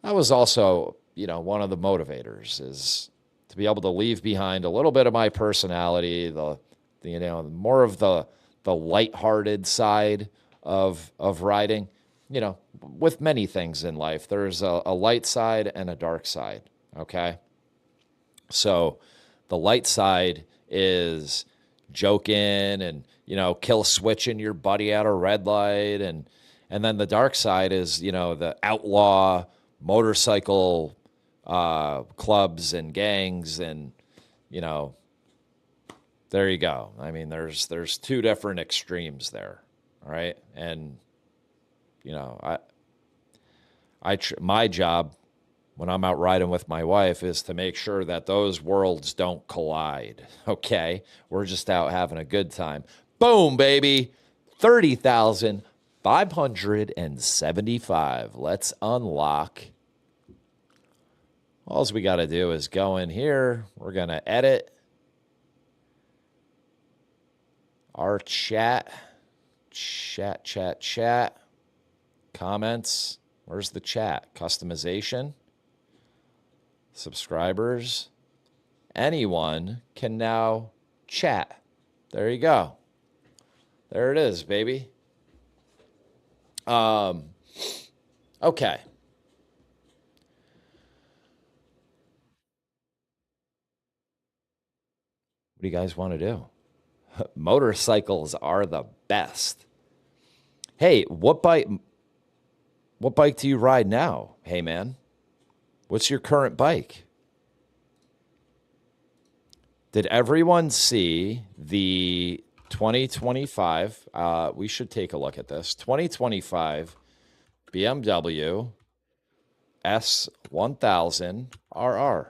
that was also, one of the motivators, is to be able to leave behind a little bit of my personality, more of the lighthearted side of riding. With many things in life, there's a light side and a dark side. Okay. So the light side is joking and, kill switching your buddy at a red light. And then the dark side is, the outlaw motorcycle clubs and gangs. And, there you go. I mean, there's two different extremes there. All right. And, my job when I'm out riding with my wife is to make sure that those worlds don't collide. Okay. We're just out having a good time. Boom, baby. 30,575. Let's unlock. All we got to do is go in here. We're going to edit our chat. Comments. Where's the chat? Customization. Subscribers. Anyone can now chat. There you go. There it is, baby. Okay. What do you guys want to do? Motorcycles are the best. Hey, what bike do you ride now? Hey, man. What's your current bike? Did everyone see the 2025? We should take a look at this. 2025 BMW S1000RR.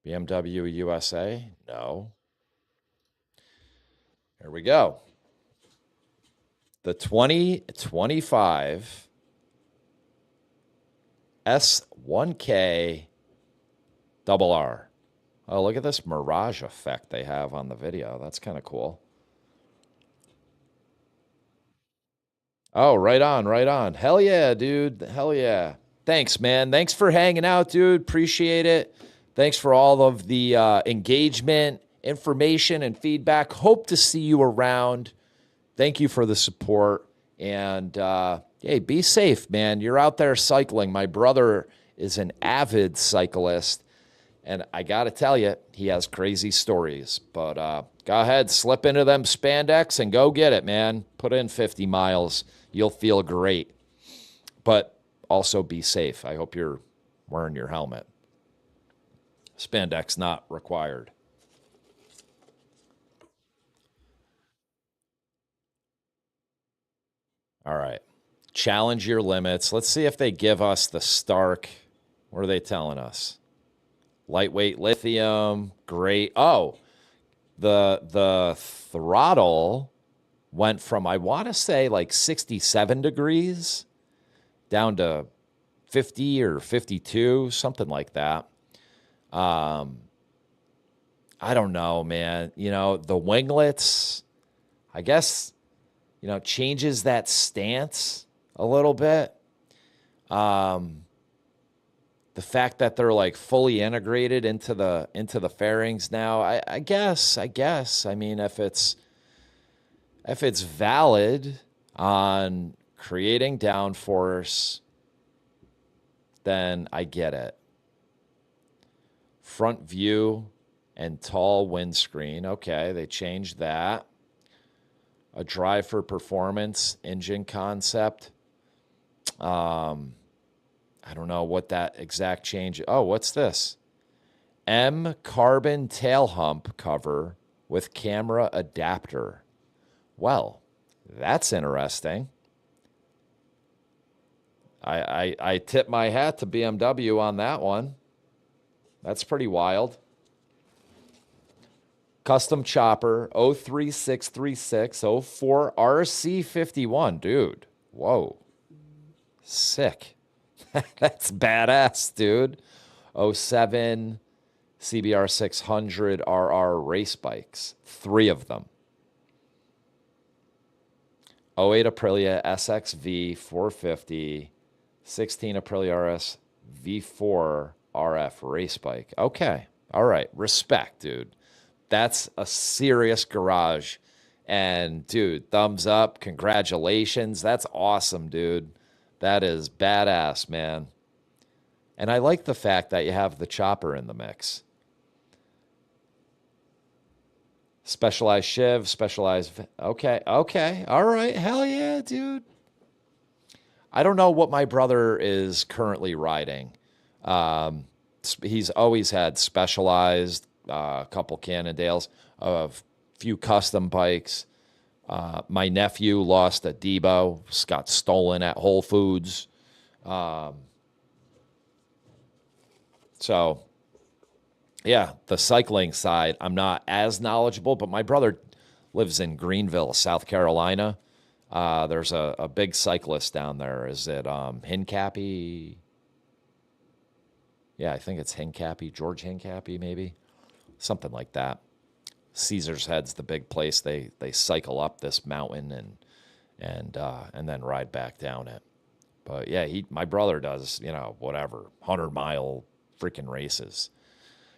BMW USA? No. Here we go. The 2025 S1K RR. Oh, look at this mirage effect they have on the video. That's kind of cool. Oh, right on, right on. Hell yeah, dude. Hell yeah. Thanks, man. Thanks for hanging out, dude. Appreciate it. Thanks for all of the engagement, information, and feedback. Hope to see you around. Thank you for the support. And, hey, be safe, man. You're out there cycling. My brother is an avid cyclist. And I got to tell you, he has crazy stories. But go ahead, slip into them spandex and go get it, man. Put in 50 miles. You'll feel great. But also be safe. I hope you're wearing your helmet. Spandex not required. All right. Challenge your limits. Let's see if they give us the Stark. What are they telling us? Lightweight lithium. Great. Oh, the throttle went from, I want to say, like 67 degrees down to 50 or 52, something like that. I don't know, man. The winglets, I guess, changes that stance a little bit. The fact that they're like fully integrated into the fairings now, I guess. I mean, if it's valid on creating downforce, then I get it. Front view and tall windscreen. Okay, they changed that. A drive for performance engine concept. I don't know what that exact change. Oh, what's this? M carbon tail hump cover with camera adapter. Well, that's interesting. I tip my hat to BMW on that one. That's pretty wild. Custom chopper 03636 04 RC51. Dude, whoa. Sick. That's badass, dude. 07 CBR 600RR race bikes. 3 of them. 08 Aprilia SXV 450. 16 Aprilia RS V4 RF race bike. Okay. All right. Respect, dude. That's a serious garage. And, dude, thumbs up. Congratulations. That's awesome, dude. That is badass, man. And I like the fact that you have the chopper in the mix. Specialized shiv, specialized... Okay, okay. All right. Hell yeah, dude. I don't know what my brother is currently riding. He's always had Specialized, a couple Cannondales, a few custom bikes. My nephew lost a Debo, got stolen at Whole Foods. So, yeah, the cycling side, I'm not as knowledgeable, but my brother lives in Greenville, South Carolina. There's a big cyclist down there. Is it Hincapie? Yeah, I think it's Hincapie, George Hincapie, maybe. Something like that. Caesar's Head's the big place. They cycle up this mountain and then ride back down it. But yeah, my brother does, whatever, 100-mile freaking races.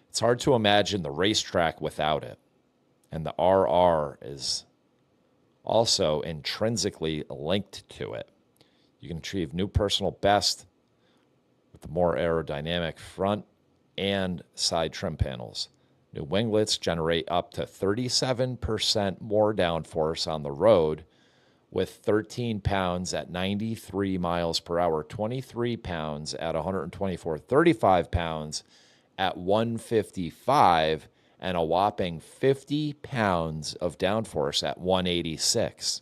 It's hard to imagine the racetrack without it. And the RR is also intrinsically linked to it. You can achieve new personal best with the more aerodynamic front and side trim panels. New winglets generate up to 37% more downforce on the road with 13 pounds at 93 miles per hour, 23 pounds at 124, 35 pounds at 155, and a whopping 50 pounds of downforce at 186.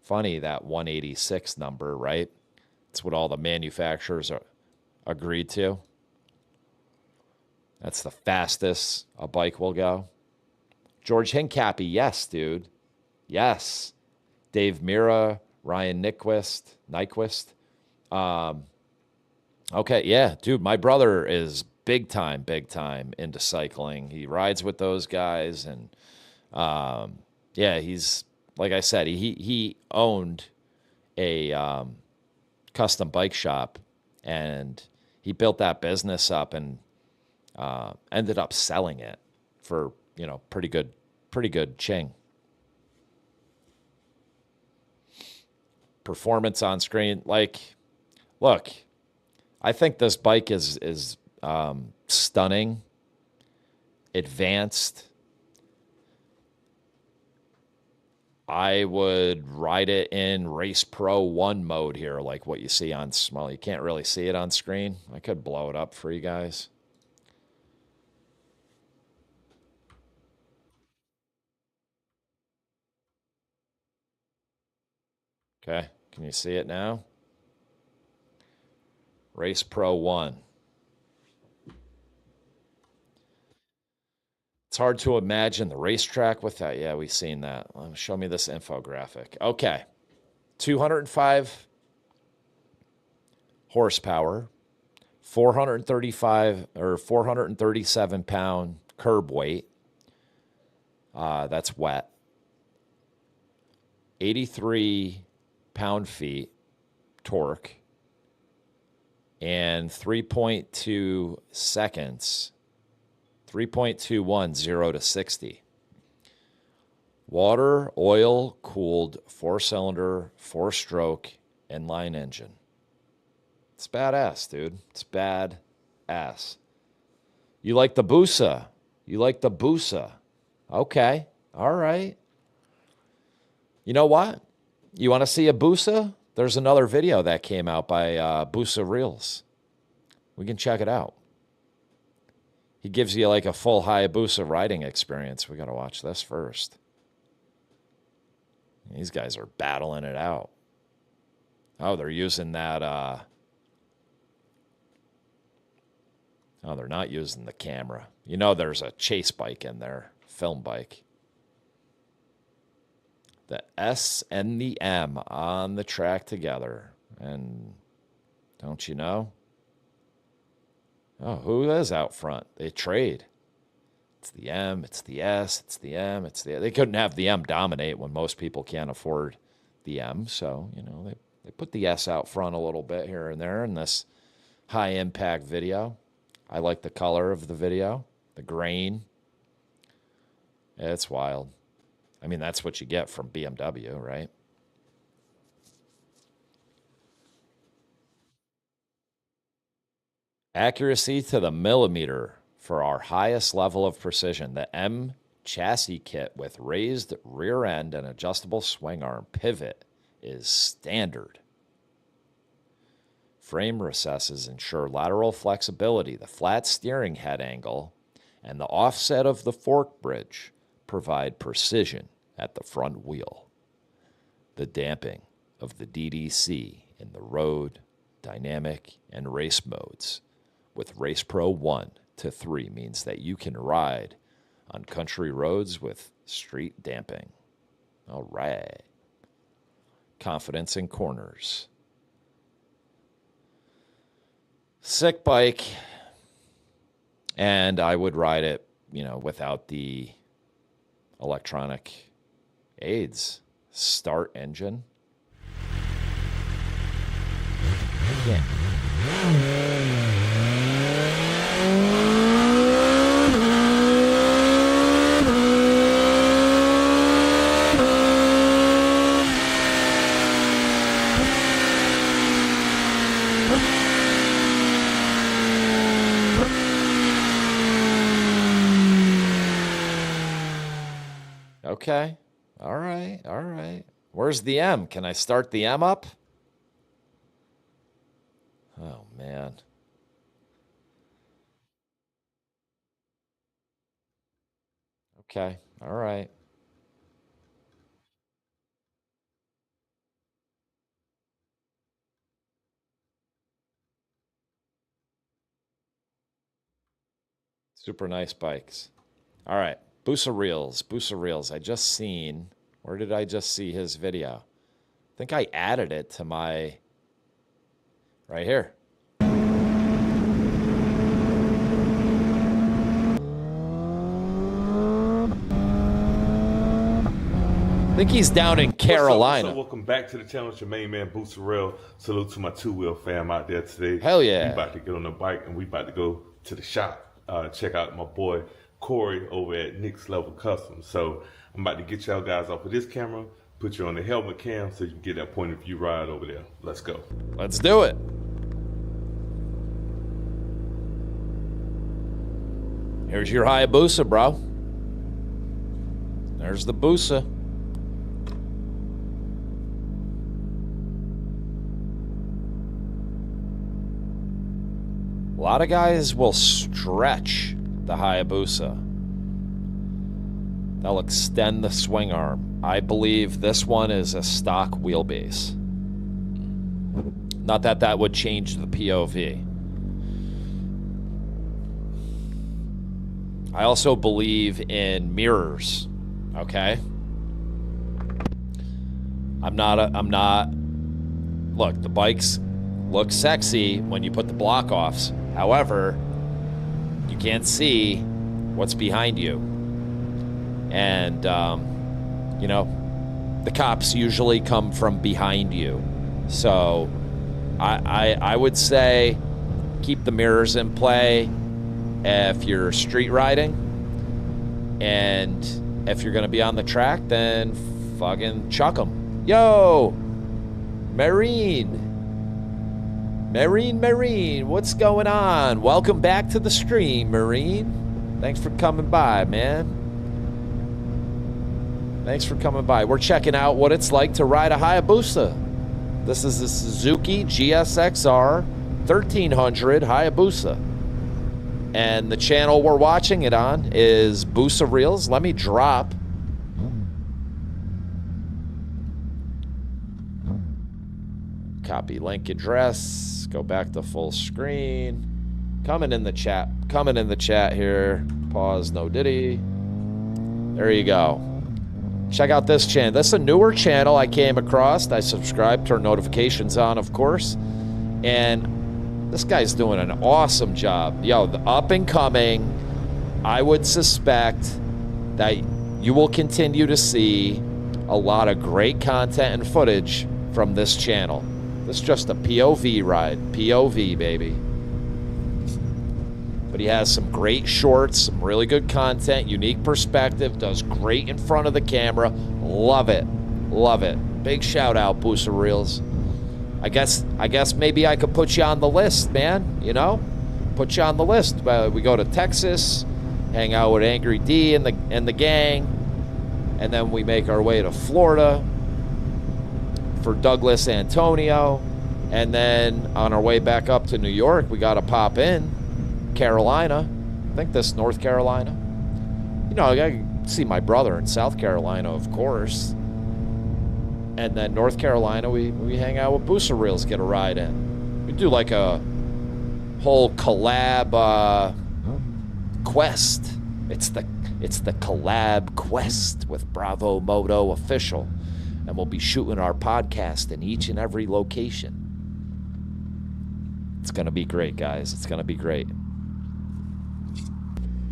Funny, that 186 number, right? It's what all the manufacturers agreed to. That's the fastest a bike will go. George Hincapie, yes, dude. Yes. Dave Mira, Ryan Nyquist. Okay, yeah, dude, my brother is big time into cycling. He rides with those guys, and yeah, he's, like I said, he owned a custom bike shop, and he built that business up and ended up selling it for, pretty good ching. Performance on screen, like, look, I think this bike is stunning, advanced. I would ride it in Race Pro 1 mode here, like what you see on, well, you can't really see it on screen. I could blow it up for you guys. Okay, can you see it now? Race Pro 1. It's hard to imagine the racetrack with that. Yeah, we've seen that. Show me this infographic. Okay. 205 horsepower, 435 or 437 pound curb weight. That's wet. 83 pound-feet torque, and 3.2 seconds, 3.21 0 to 60. Water, oil, cooled, 4-cylinder, 4-stroke, inline engine. It's badass, dude. It's badass. You like the Busa? You like the Busa? Okay. All right. You know what? You want to see a Busa? There's another video that came out by Busa Reels. We can check it out. He gives you like a full Hayabusa riding experience. We got to watch this first. These guys are battling it out. Oh, they're using that. Oh, they're not using the camera. You know, there's a chase bike in there, film bike. The S and the M on the track together. And don't you know? Oh, who is out front? They trade. It's the M, it's the S, it's the M, it's the... They couldn't have the M dominate when most people can't afford the M. So, you know, they put the S out front a little bit here and there in this high-impact video. I like the color of the video, the grain. It's wild. I mean, that's what you get from BMW, right? Accuracy to the millimeter for our highest level of precision. The M chassis kit with raised rear end and adjustable swing arm pivot is standard. Frame recesses ensure lateral flexibility. The flat steering head angle and the offset of the fork bridge provide precision at the front wheel. The damping of the DDC in the road, dynamic, and race modes with Race Pro 1 to 3 means that you can ride on country roads with street damping. All right. Confidence in corners. Sick bike. And I would ride it, you know, without the electronic aids. Start engine. Yeah. Okay. All right. All right. Where's the M? Can I start the M up? Oh, man. Okay. All right. Super nice bikes. All right. Busa Reels. Busa Reels. I just seen. Where did I just see his video? I think I added it to my... Right here. I think he's down in Carolina. What's up? Welcome back to the channel. It's your main man, Busa Reel. Salute to my two-wheel fam out there today. Hell yeah. We about to get on the bike and we about to go to the shop. Check out my boy Corey over at Nick's Level Customs. So I'm about to get y'all guys off of this camera, put you on the helmet cam so you can get that point of view ride over there. Let's go. Let's do it. Here's your Hayabusa, bro. There's the Busa. A lot of guys will stretch the Hayabusa. They'll extend the swing arm. I believe this one is a stock wheelbase. Not that that would change the POV. I also believe in mirrors, okay? I'm not, look, the bikes look sexy when you put the block offs. However, you can't see what's behind you. And, you know, the cops usually come from behind you. So I would say keep the mirrors in play if you're street riding. And if you're going to be on the track, then fucking chuck them. Yo, Marine, what's going on? Welcome back to the stream, Marine. Thanks for coming by, man. Thanks for coming by. We're checking out what it's like to ride a Hayabusa. This is the Suzuki GSXR 1300 Hayabusa. And the channel we're watching it on is Busa Reels. Let me drop. Copy link address. Go back to full screen. Coming in the chat. Coming in the chat here. Pause, no diddy. There you go. Check out this channel. This is a newer channel I came across. I subscribed, turned notifications on, of course. And this guy's doing an awesome job. Yo, the up and coming, I would suspect that you will continue to see a lot of great content and footage from this channel. This is just a POV ride. POV, baby. But he has some great shorts, some really good content, unique perspective, does great in front of the camera. Love it. Love it. Big shout out, Busa Reels. I guess maybe I could put you on the list, man. You know? Put you on the list. We go to Texas, hang out with Angry D and the gang, and then we make our way to Florida for Douglas Antonio, and then on our way back up to New York, we got to pop in Carolina. I think this North Carolina. You know, I gotta see my brother in South Carolina, of course. And then North Carolina, we hang out with Busa Reels, get a ride in. We do like a whole collab quest. It's the collab quest with Bravo Moto official. And we'll be shooting our podcast in each and every location. It's gonna be great, guys. It's gonna be great.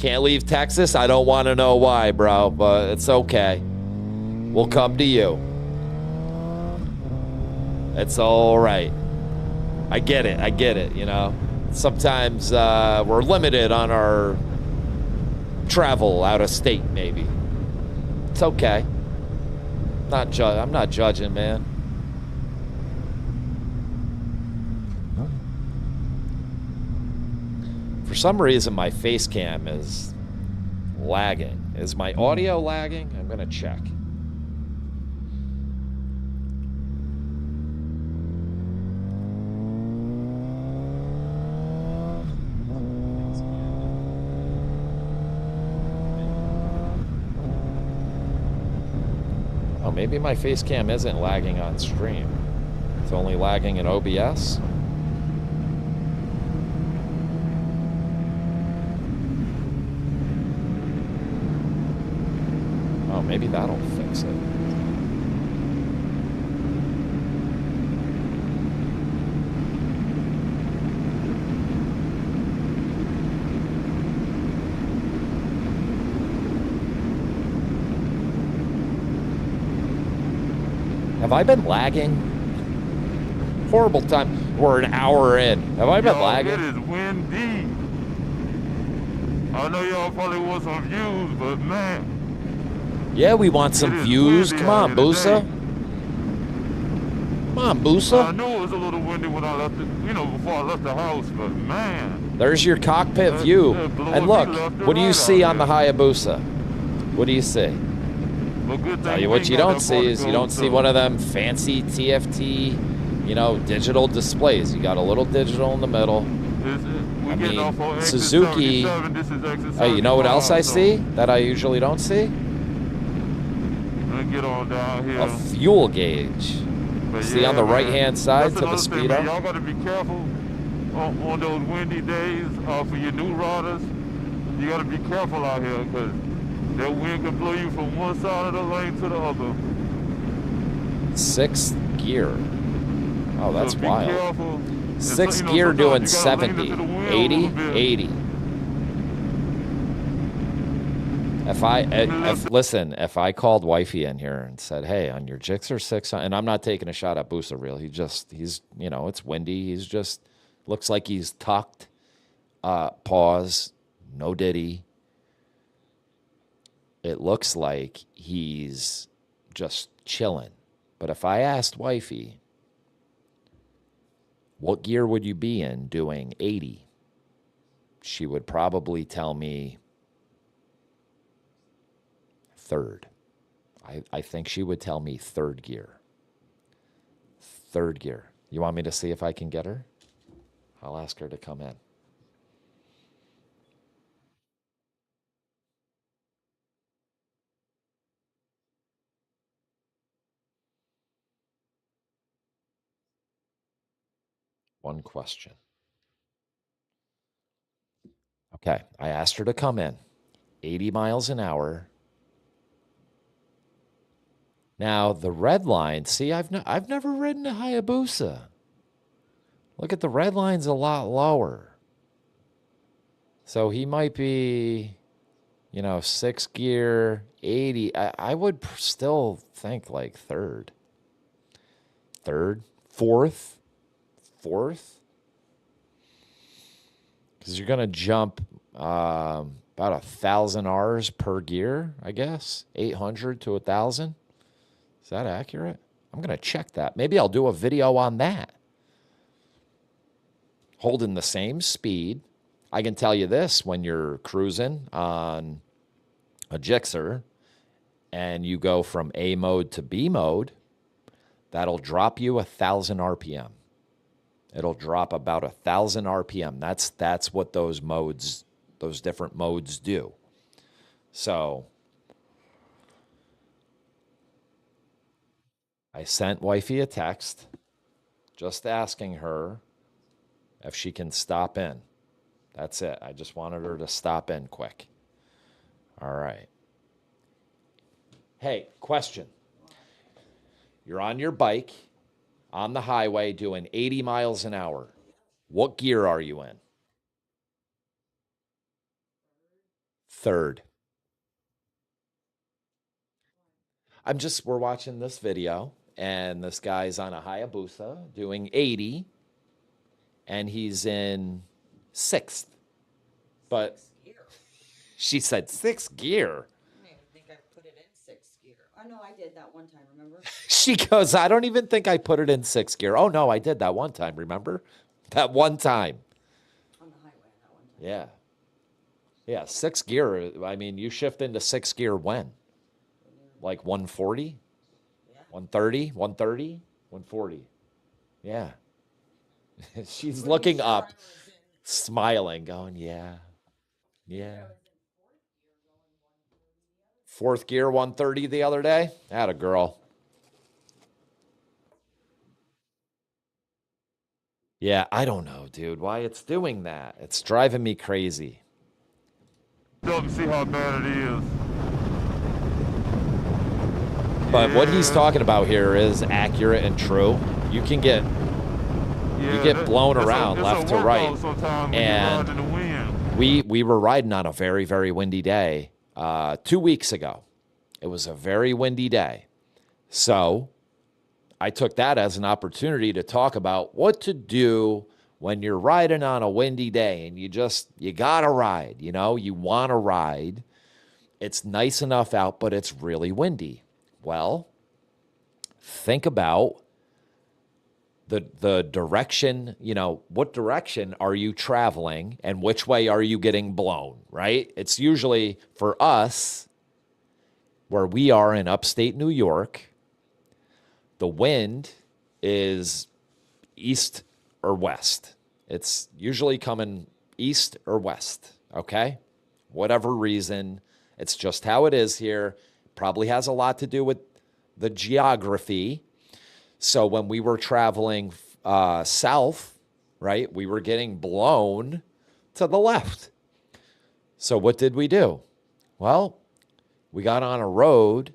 Can't leave Texas. I don't want to know why, bro, but it's okay. We'll come to you. It's all right. I get it, you know. Sometimes we're limited on our travel out of state, maybe. It's okay. I'm not judging, man. For some reason, my face cam is lagging. Is my audio lagging? I'm gonna check. Oh, maybe my face cam isn't lagging on stream. It's only lagging in OBS. Oh, maybe that'll fix it. Have I been lagging? Horrible time. We're an hour in. Have I been lagging? It is windy. I know y'all probably want some views, but man. Yeah, we want some views. Come on, Busa. Come on, Busa. I knew it was a little windy when I left it, before I left the house, but man. There's your cockpit view. And look, what do you see on the Hayabusa? What do you see? Tell you what you don't see is you don't see one of them fancy TFT, digital displays. You got a little digital in the middle. I mean, Suzuki. Hey, you know what else I see that I usually don't see? Get on down here. A fuel gauge. See on the right-hand side to the speedo? Y'all got to be careful on those windy days for your new riders. You got to be careful out here because that wind can blow you from one side of the lane to the other. 6th gear. Oh, that's so wild. Careful. 6th gear doing 70. 80? 80. If I called wifey in here and said, hey, on your GSXR 6, and I'm not taking a shot at Busa Reel, he's it's windy. He's just, looks like he's tucked. Pause. No diddy. It looks like he's just chilling. But if I asked wifey, what gear would you be in doing 80? She would probably tell me 3rd. I think she would tell me 3rd gear. 3rd gear. You want me to see if I can get her? I'll ask her to come in. question. Okay, I asked her to come in. 80 miles an hour. Now, the red line, see, I've never ridden a Hayabusa. Look at the red line's a lot lower. So he might be, 6 gear, 80. I would still think like third, fourth. Because you're going to jump about 1,000 Rs per gear, I guess. 800 to 1,000. Is that accurate? I'm going to check that. Maybe I'll do a video on that. Holding the same speed. I can tell you this, when you're cruising on a Gixxer and you go from A mode to B mode, that'll drop you 1,000 RPM. It'll drop about 1,000 RPM. That's what those different modes do. So I sent wifey a text just asking her if she can stop in. That's it. I just wanted her to stop in quick. All right. Hey, question. You're on your bike on the highway doing 80 miles an hour. What gear are you in? Third. We're watching this video, and this guy's on a Hayabusa doing 80, and he's in sixth. But she said sixth gear. I think I put it in sixth gear. Oh, no, I did that one time, remember? She goes, I don't even think I put it in sixth gear. Oh, no, I did that one time, remember? That one time. On the highway, that one time. Yeah. Yeah, sixth gear. I mean, you shift into sixth gear when? Like 140? Yeah. 130? 130? 140. Yeah. She's looking up, smiling, going, yeah. Fourth gear, 130 the other day? Atta girl. Yeah, I don't know, dude, why it's doing that. It's driving me crazy. Don't see how bad it is. But what he's talking about here is accurate and true. You can get blown around left to right. And we were riding on a very, very windy day 2 weeks ago. It was a very windy day. So I took that as an opportunity to talk about what to do when you're riding on a windy day and you got to ride, you want to ride. It's nice enough out, but it's really windy. Well, think about the direction, what direction are you traveling and which way are you getting blown, right? It's usually for us, where we are in upstate New York, the wind is east or west. It's usually coming east or west, okay? Whatever reason, it's just how it is here. Probably has a lot to do with the geography. So when we were traveling south, right, we were getting blown to the left. So what did we do? Well, we got on a road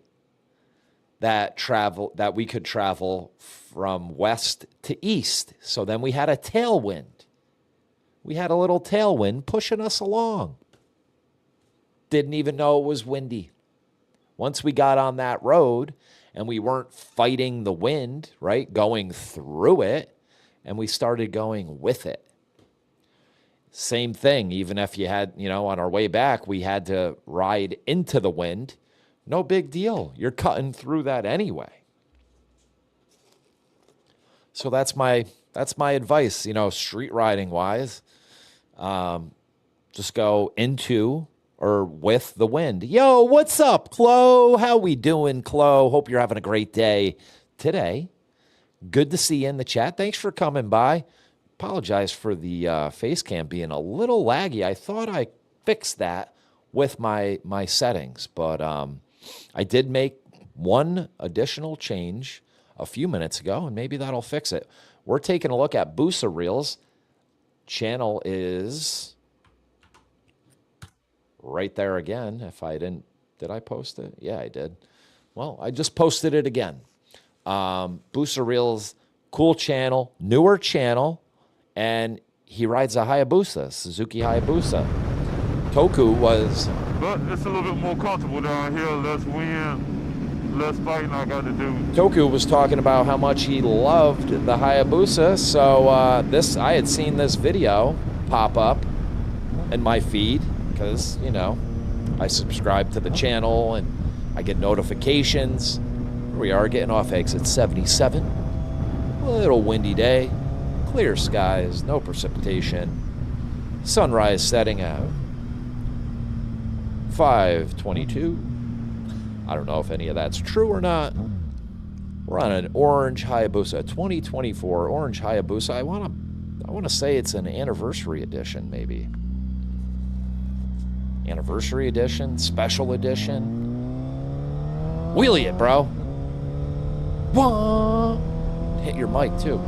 that we could travel from west to east. So then we had a tailwind. We had a little tailwind pushing us along. Didn't even know it was windy. Once we got on that road and we weren't fighting the wind, right, going through it, and we started going with it. Same thing, even if you had, on our way back, we had to ride into the wind. No big deal. You're cutting through that anyway. So that's my advice, street riding wise. Just go into or with the wind. Yo, what's up, Chloe? How we doing, Chloe? Hope you're having a great day today. Good to see you in the chat. Thanks for coming by. Apologize for the face cam being a little laggy. I thought I fixed that with my settings, but I did make one additional change a few minutes ago, and maybe that'll fix it. we're taking a look at Busa Reels. Channel is right there again. If I didn't, did I post it? Yeah, I did. Well, I just posted it again. Busa Reels, cool channel, newer channel, and he rides a Hayabusa, Suzuki Hayabusa. Toku was... But it's a little bit more comfortable down here, less wind, less fighting I got to do. Toku was talking about how much he loved the Hayabusa, so I had seen this video pop up in my feed, because, you know, I subscribe to the channel and I get notifications. Here we are getting off exit 77. A little windy day, clear skies, no precipitation. Sunrise setting out 5:22. I don't know if any of that's true or not. We're on an orange Hayabusa, 2024 orange Hayabusa. I want to say it's an anniversary edition, maybe. Anniversary edition, special edition. Wheelie it, bro. Wah! Hit your mic too.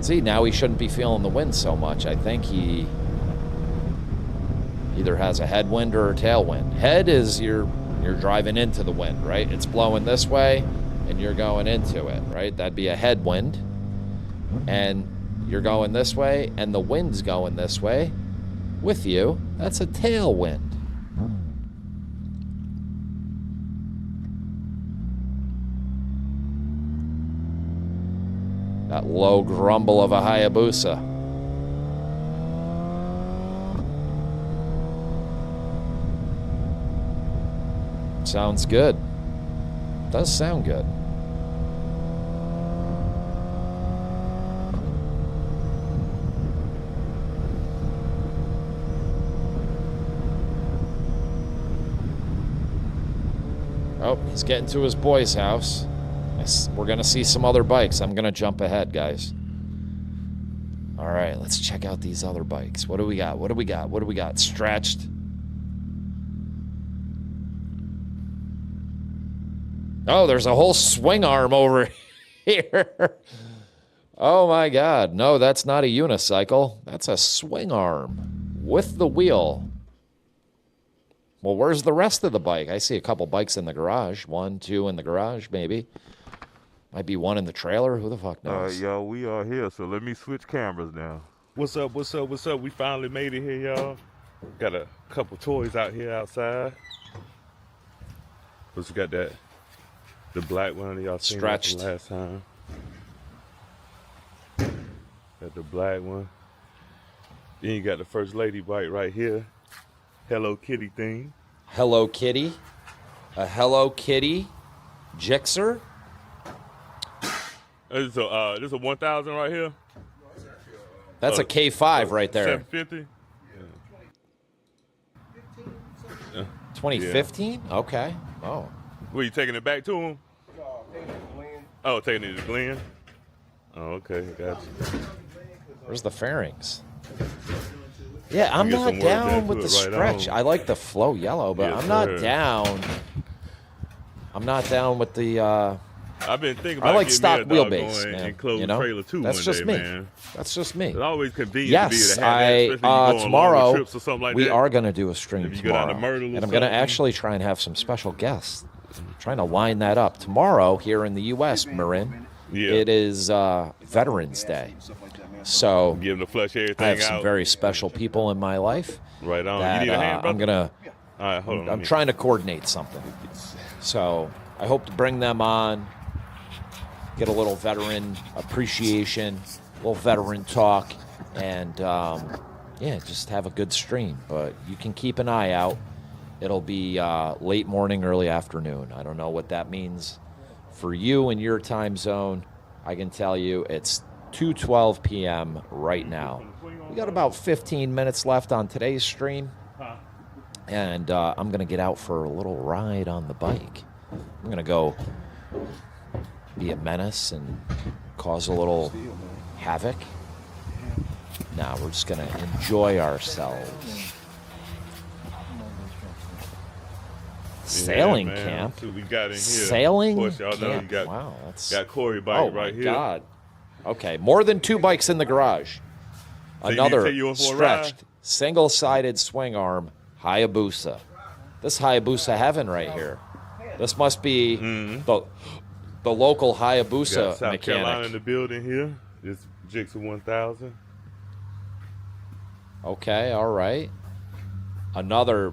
See, now he shouldn't be feeling the wind so much. I think he either has a headwind or a tailwind. Head is you're driving into the wind, right? It's blowing this way and you're going into it, right? That'd be a headwind. And you're going this way and the wind's going this way with you. That's a tailwind. That low grumble of a Hayabusa. Sounds good. Does sound good. Oh, he's getting to his boy's house. We're going to see some other bikes. I'm going to jump ahead, guys. All right, let's check out these other bikes. What do we got? What do we got? What do we got? Stretched. Oh, there's a whole swing arm over here. Oh, my God. No, that's not a unicycle. That's a swing arm with the wheel. Well, where's the rest of the bike? I see a couple bikes in the garage. 1, 2 in the garage, maybe. Might be one in the trailer. Who the fuck knows? Y'all, we are here, so let me switch cameras now. What's up? What's up? What's up? We finally made it here, y'all. Got a couple toys out here outside. But you got that, the black one y'all seen that from last time. Got the black one. Then you got the First Lady bike right here. Hello Kitty thing. Hello Kitty. A Hello Kitty Gixxer. This is a 1000 right here. That's a K5 right there. 750. Yeah. 2015? Yeah. Okay. Oh. Were you taking it back to him? Oh, taking it to Glenn. Oh, okay, gotcha. Where's the fairings? Yeah, I'm not down with the stretch. I like the flow yellow, but I'm not down. I'm not down with the. I've been thinking about I like stock wheelbase, man. You know, trailer too. That's just me. Man. That's just me. It's always convenient. Yes, to have that, tomorrow like we that. are going to do a stream if you tomorrow, go down to Myrtle and I'm going to actually try and have some special guests. I'm trying to line that up tomorrow here in the U.S. Marin. Yeah. It is Veterans Day, so give them to flush everything I have out. some very special people in my life. Right on. That, you need a hand, I'm gonna. All right, hold on. I'm trying to coordinate something, so I hope to bring them on. Get a little veteran appreciation, a little veteran talk, and yeah, just have a good stream. But you can keep an eye out. It'll be late morning, early afternoon. I don't know what that means for you in your time zone. I can tell you it's 2:12 p.m. right now. We got about 15 minutes left on today's stream, and I'm going to get out for a little ride on the bike. I'm going to go be a menace and cause a little havoc. Now we're just going to enjoy ourselves. Sailing man. camp. See what we got in here. Sailing Of course, y'all know you camp. got, Wow, that's got Corey bike oh right my here. God. Okay, more than 2 bikes in the garage. So you Another take you for a ride? stretched, single-sided swing arm Hayabusa. This Hayabusa heaven right here. This must be the local Hayabusa Got South mechanic. Carolina in the building here. This GSXR 1000. Okay, all right. Another,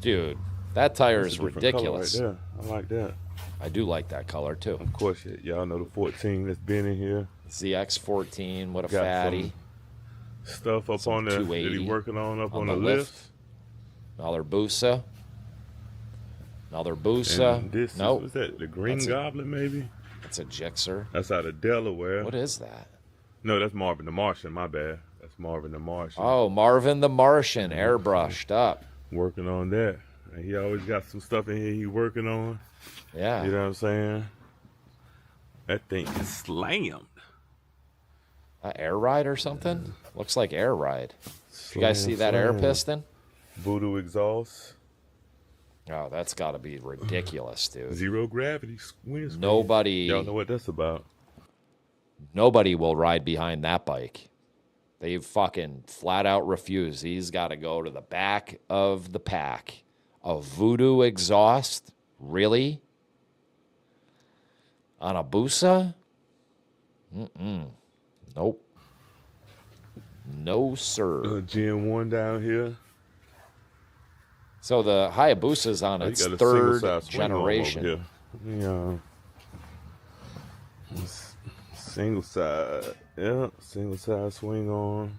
dude, that tire That's is a different ridiculous. color right there. I like that. I do like that color too. Of course, y'all know the 14 that's been in here. ZX14, what a Got fatty. some stuff up Some on the that 280 he working on up on on the the lift. lift. Another Busa. Another Busa. And this Nope. was that the Green That's a- Goblin maybe? It's a Gixxer. That's out of Delaware. What is that? No, that's Marvin the Martian. My bad. That's Marvin the Martian. Oh, Marvin the Martian, airbrushed up. Working on that. And he always got some stuff in here he working on. Yeah. You know what I'm saying? That thing is slammed. Air ride or something? Looks like air ride. You guys see that air Slam. piston? Voodoo exhaust. Oh, that's got to be ridiculous, dude. Zero gravity windscreen. Nobody, Y'all know what that's about. nobody will ride behind that bike. They fucking flat out refuse. He's got to go to the back of the pack. A Voodoo exhaust? Really? On a Busa? Nope. No, sir. Gen 1 down here. So the Hayabusa's on You its got a third single-side swing arm over generation. here. Yeah. Single side. Yeah, single side swing arm.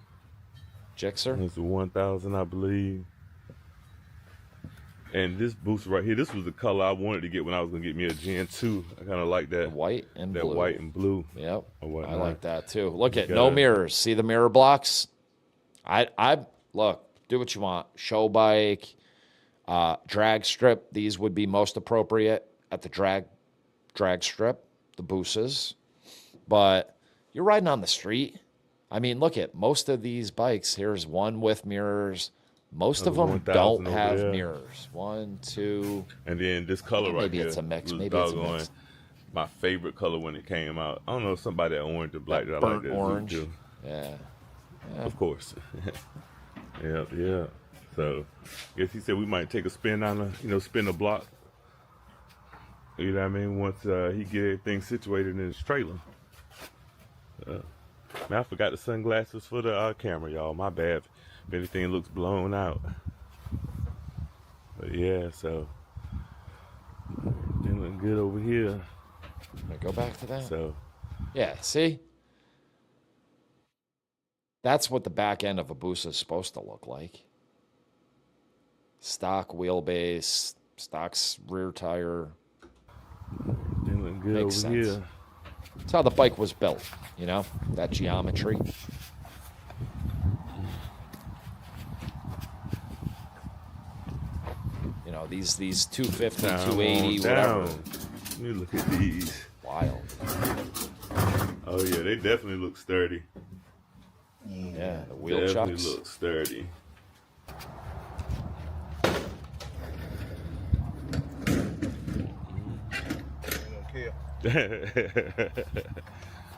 Gixxer? It's a 1000, I believe. And this boost right here, this was the color I wanted to get when I was gonna get me a Gen 2. I kind of like that. White and that blue. white and blue. Yep. Or whatnot. I like that too. Look at got no it. mirrors. See the mirror blocks? I look, do what you want. Show bike, drag strip. These would be most appropriate at the drag strip, the Busas. But you're riding on the street. I mean, look at most of these bikes. Here's one with mirrors. Most of them 1000 don't over have there. mirrors. 1, 2. And then this color right Maybe here. it's a mix. was Maybe it's a doggone mix. My favorite color when it came out. I don't know if somebody that orange or black that I like Burnt that orange. too. Yeah. Of course. Yeah. So, I guess he said we might take a spin on spin the block. You know what I mean? Once he get everything situated in his trailer. Man, I forgot the sunglasses for the camera, y'all. My bad. If anything looks blown out. But yeah, so everything looking good over here. Go back to that. So Yeah, see? That's what the back end of a Busa is supposed to look like. Stock wheelbase, stock rear tire. everything looking good Makes over sense. here. That's how the bike was built, you know? That geometry. You know, these 250, Down, 280, down. whatever. Let me look at these. Wild. Oh yeah, they definitely look sturdy. Yeah, the wheel Definitely chucks. look sturdy.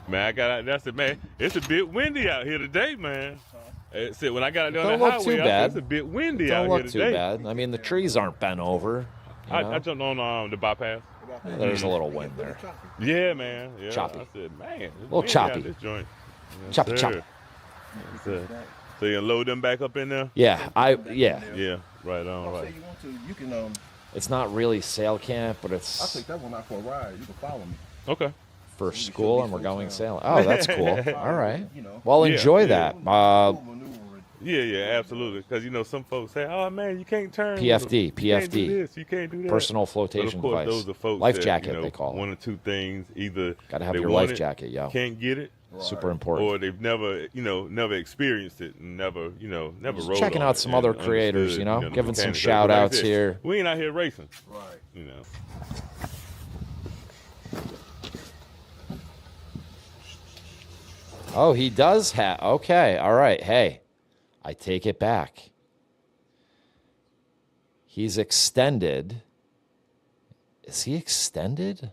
Man, I got out there. I said, man, it's a bit windy out here today, man. I said, when I got out there on Don't the look highway, too I said, bad. it's a bit windy Don't out here look too today. bad. I mean, the trees aren't bent over. You know? I jumped on the bypass. There's a little wind there. Yeah, man. Yeah. Choppy. I said, man, it's Little windy choppy. out this joint. Yes, Choppy, sir. choppy. So you load them back up in there? Yeah, Yeah, right on, right. You want to, you can It's not really sail camp, but I'll it's take that one out for a ride. You can follow me. Okay. for school and we're going sailing. Oh, that's cool. All right. You know. Well, Yeah, enjoy yeah. that. Maneuver. Yeah, absolutely. Because some folks say, "Oh man, you can't turn." PFD, You can't do PFD. this, you can't do that. Personal But flotation of course, device. those are folks Life that, jacket, they call it. one or two things: either Gotta have they your want life it, jacket, yo. can't get it, Super important. or they've never experienced it and never rode checking on out it some and other creators, understood, you know, the giving some mechanics. shout But like I outs said, here. We ain't out here racing, Right. you know. Oh, he does have. Okay, all right. Hey, I take it back. He's extended Is he extended?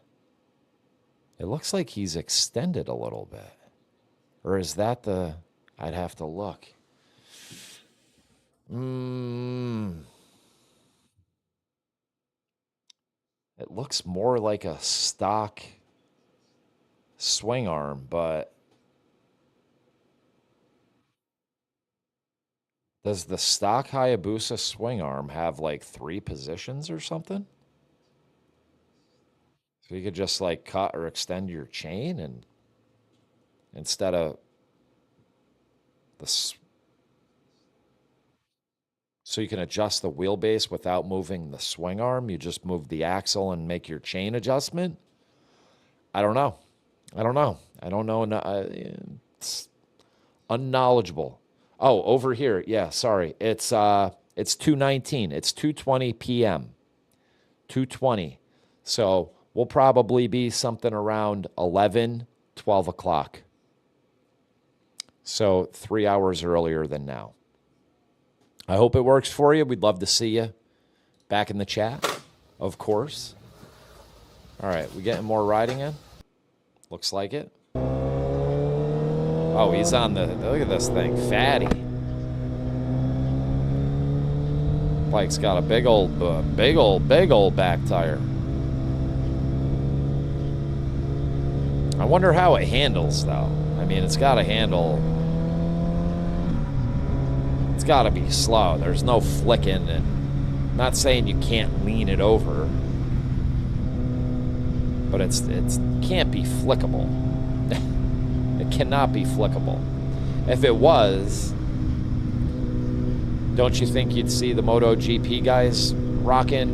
It looks like he's extended a little bit. Or is that the... I'd have to look. It looks more like a stock swing arm, but does the stock Hayabusa swing arm have like 3 positions or something? So you could just like cut or extend your chain and instead of so you can adjust the wheelbase without moving the swing arm. You just move the axle and make your chain adjustment. I don't know. I don't know. It's unknowledgeable. Oh, over here. Yeah, sorry. It's 2:19. It's 2:20 p.m. 2:20. So we'll probably be something around 11, 12 o'clock. So 3 hours earlier than now. I hope it works for you. We'd love to see you back in the chat, of course. All right, we getting more riding in? Looks like it. Oh, he's on the, look at this thing, fatty. Bike's got a big old back tire. I wonder how it handles, though. I mean, it's got to handle... It's got to be slow. There's no flicking, and I'm not saying you can't lean it over, but it can't be flickable. It cannot be flickable. If it was, don't you think you'd see the MotoGP guys rocking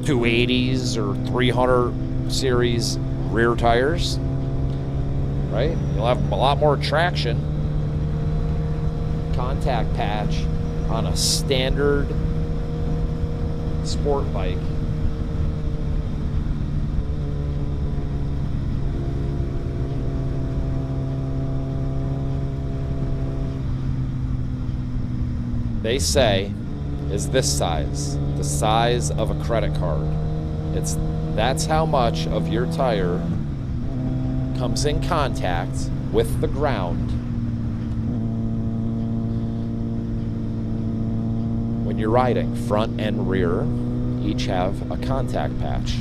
280s or 300 series rear tires? Right? You'll have a lot more traction. Contact patch on a standard sport bike. They say is this size, the size of a credit card. That's how much of your tire comes in contact with the ground when you're riding. Front and rear each have a contact patch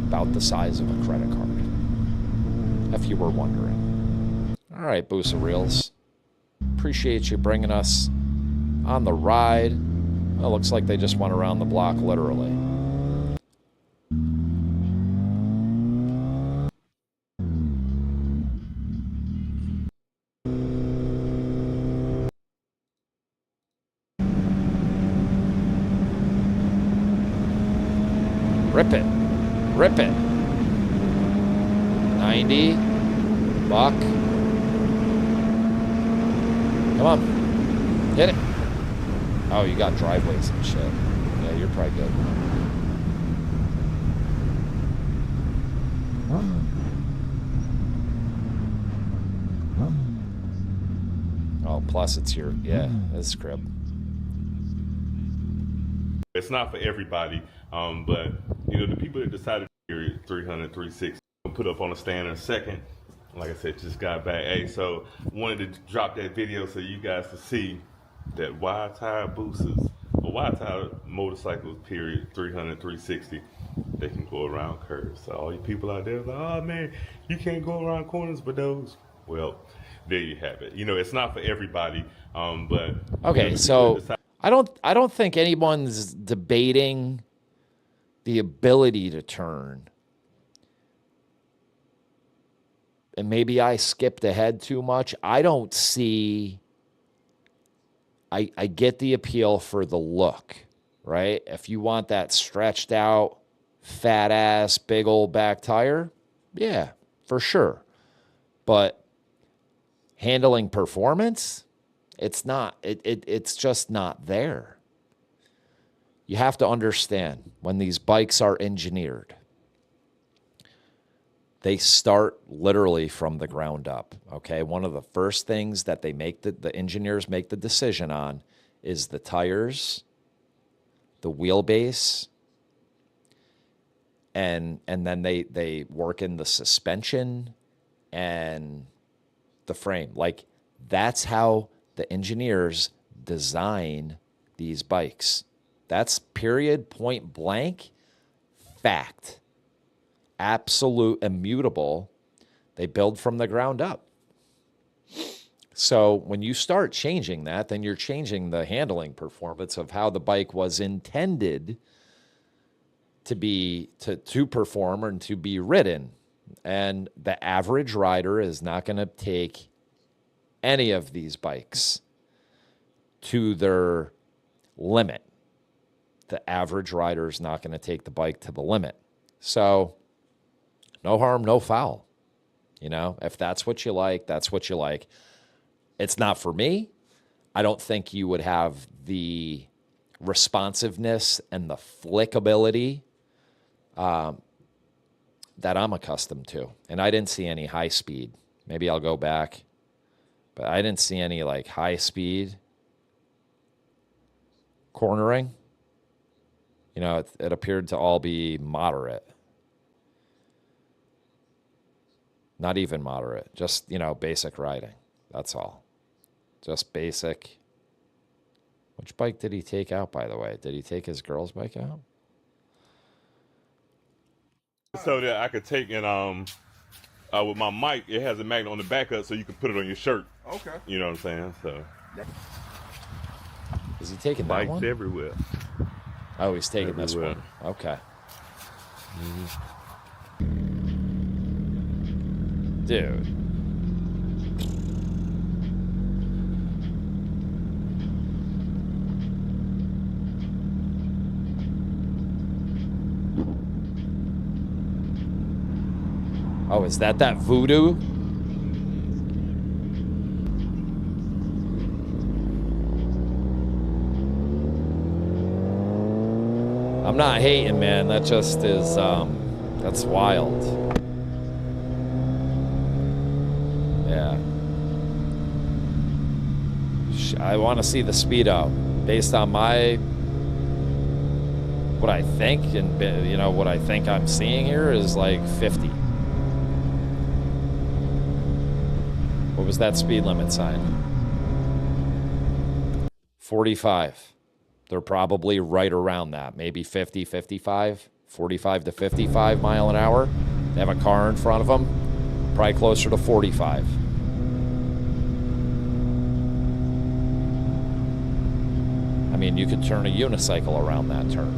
about the size of a credit card, if you were wondering. All right, Busa Reels. Appreciate you bringing us on the ride. Well, looks like they just went around the block, literally. Rip it. Rip it. 90. Buck. Come on. Hit it. Oh, you got driveways and shit. Yeah, you're probably good. Oh, plus it's your, yeah, this crib. It's not for everybody, but you know, the people that decided to 300, 360, put up on a stand in a second. Like I said, just got back. Hey, so wanted to drop that video so you guys to see that wide tire boosters, or wide tire motorcycles, period, 300, 360, they can go around curves. So all you people out there, like, oh man, you can't go around corners with those. Well, there you have it. You know, it's not for everybody, but okay. You know, So I don't think anyone's debating the ability to turn. And maybe I skipped ahead too much. I don't see. I get the appeal for the look, right? If you want that stretched out, fat ass, big old back tire, yeah, for sure. But handling performance, it's not. It's just not there. You have to understand, when these bikes are engineered, they start literally from the ground up, okay? One of the first things that they make the engineers make the decision on is the tires, the wheelbase, and then they work in the suspension and the frame. Like, that's how the engineers design these bikes. That's period, point blank, fact. Absolute, immutable. They build from the ground up. So when you start changing that, then you're changing the handling performance of how the bike was intended to be, to perform and to be ridden. And the average rider is not going to take any of these bikes to their limit. The average rider is not going to take the bike to the limit. So no harm, no foul. You know, if that's what you like, that's what you like. It's not for me. I don't think you would have the responsiveness and the flickability that I'm accustomed to. And I didn't see any high speed. Maybe I'll go back. But I didn't see any like high speed cornering. You know, it appeared to all be moderate. Not even moderate. Just, you know, basic riding. That's all. Just basic. Which bike did he take out, by the way? Did he take his girl's bike out? So that I could take and with my mic, it has a magnet on the back of it, so you can put it on your shirt. Okay. You know what I'm saying? So Is he taking that bikes one? everywhere. Oh, he's taking this Everywhere. one. Okay. Dude. Oh, is that Voodoo? I'm not hating, man. That just is, that's wild. Yeah. I want to see the Speedo based on what I think, and, you know, what I think I'm seeing here is like 50. What was that speed limit sign? 45. They're probably right around that. Maybe 50, 55, 45 to 55 mile an hour. They have a car in front of them. Probably closer to 45. I mean, you could turn a unicycle around that turn.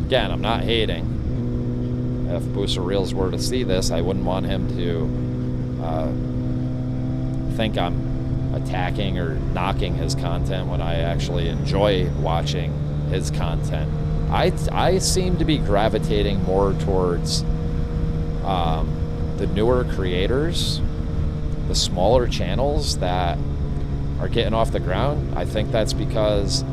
Again, I'm not hating. If Booster Reels were to see this, I wouldn't want him to think I'm attacking or knocking his content when I actually enjoy watching his content. I seem to be gravitating more towards the newer creators, the smaller channels that are getting off the ground. I think that's because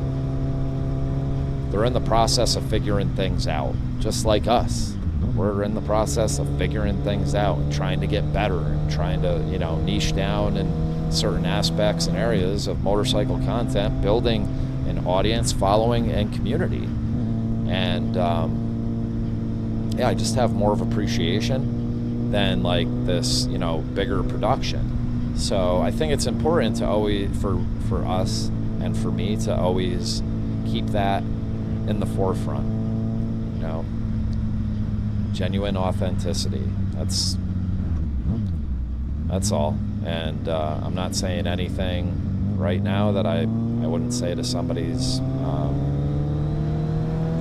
they're in the process of figuring things out, just like us. We're in the process of figuring things out and trying to get better and trying to, you know, niche down in certain aspects and areas of motorcycle content, building an audience, following, and community. And yeah, I just have more of appreciation than like this, you know, bigger production. So I think it's important to always, for us and for me, to always keep that in the forefront, you know. Genuine authenticity. That's all. And I'm not saying anything right now that I wouldn't say to somebody's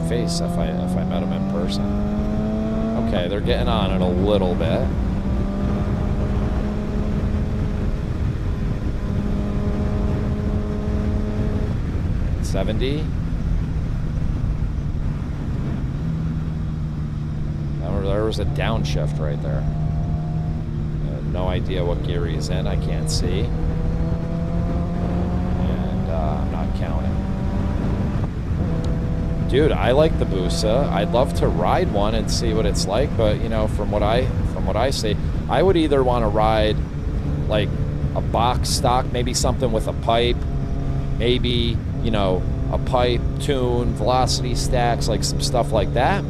face if I met them in person. Okay, they're getting on it a little bit. $70. There was a downshift right there. No idea what gear he's in. I can't see. And I'm not counting. Dude, I like the Busa. I'd love to ride one and see what it's like, but you know, from what I see, I would either want to ride like a box stock, maybe something with a pipe, maybe, you know, a pipe, tune, velocity stacks, like some stuff like that.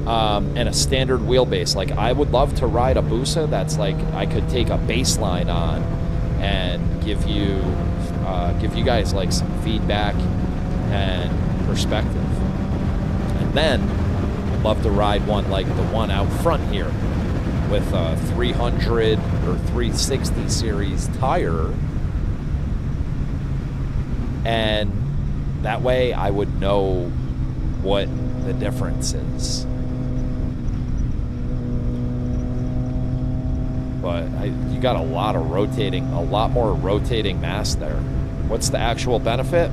and a standard wheelbase. Like, I would love to ride a Busa that's like I could take a baseline on and give you guys like some feedback and perspective. And then I'd love to ride one like the one out front here with a 300 or 360 series tire. And that way I would know what the difference is. But you got a lot more rotating mass there. What's the actual benefit?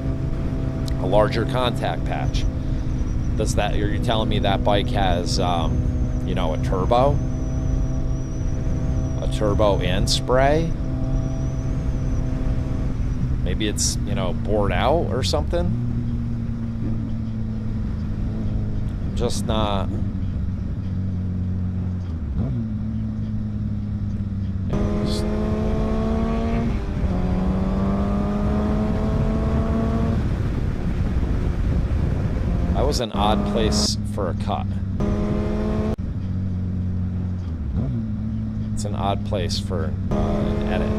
A larger contact patch. Are you telling me that bike has, you know, a turbo and spray? Maybe it's, you know, bored out or something? Just not. That was an odd place for a cut. It's an odd place for an edit.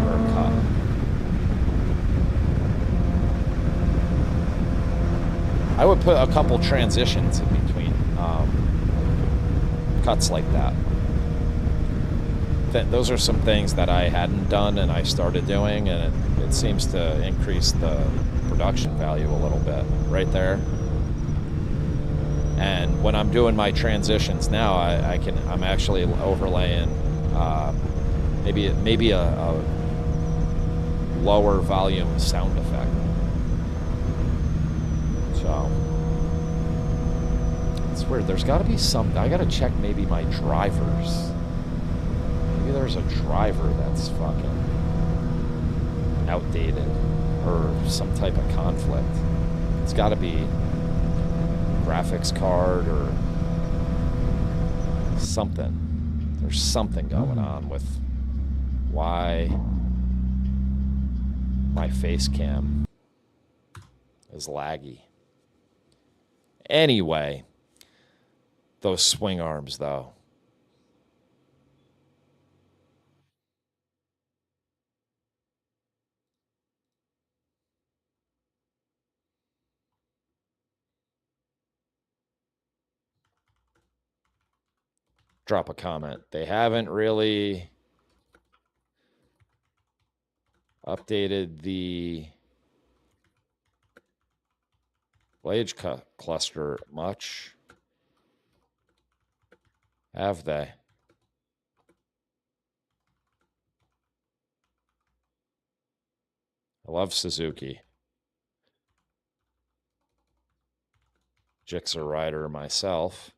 Or a cut. I would put a couple transitions in between cuts like that. Those are some things that I hadn't done and I started doing, and it seems to increase the production value a little bit right there. And when I'm doing my transitions now, I'm actually overlaying maybe a lower volume sound effect. So it's weird. There's got to be some. I got to check maybe my drivers. Maybe there's a driver that's fucking outdated or some type of conflict. It's got to be graphics card or something. There's something going on with why my face cam is laggy. Anyway, those swing arms though. Drop a comment. They haven't really updated the blade cluster much, have they? I love Suzuki. Gixxer rider myself.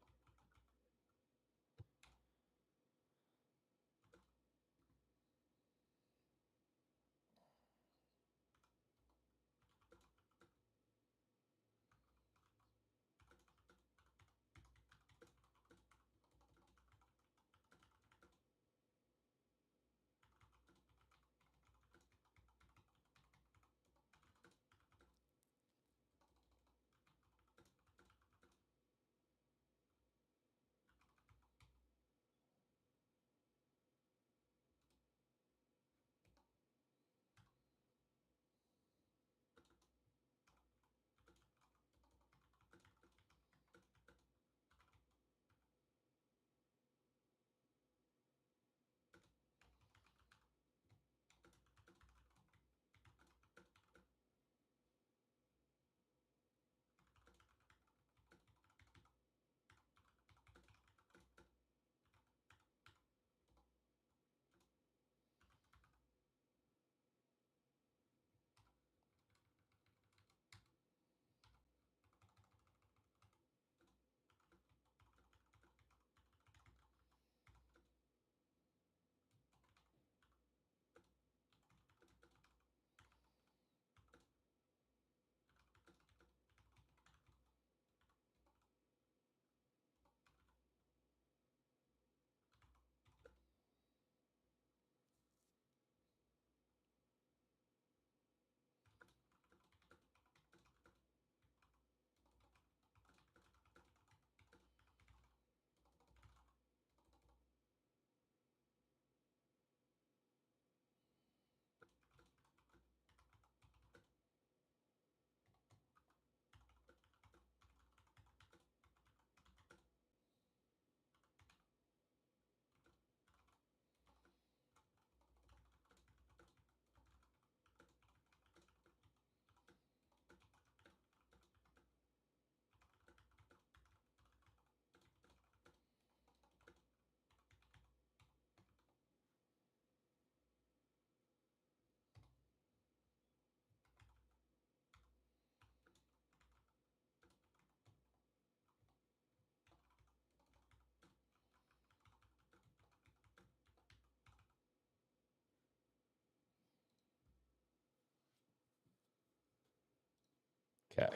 Okay.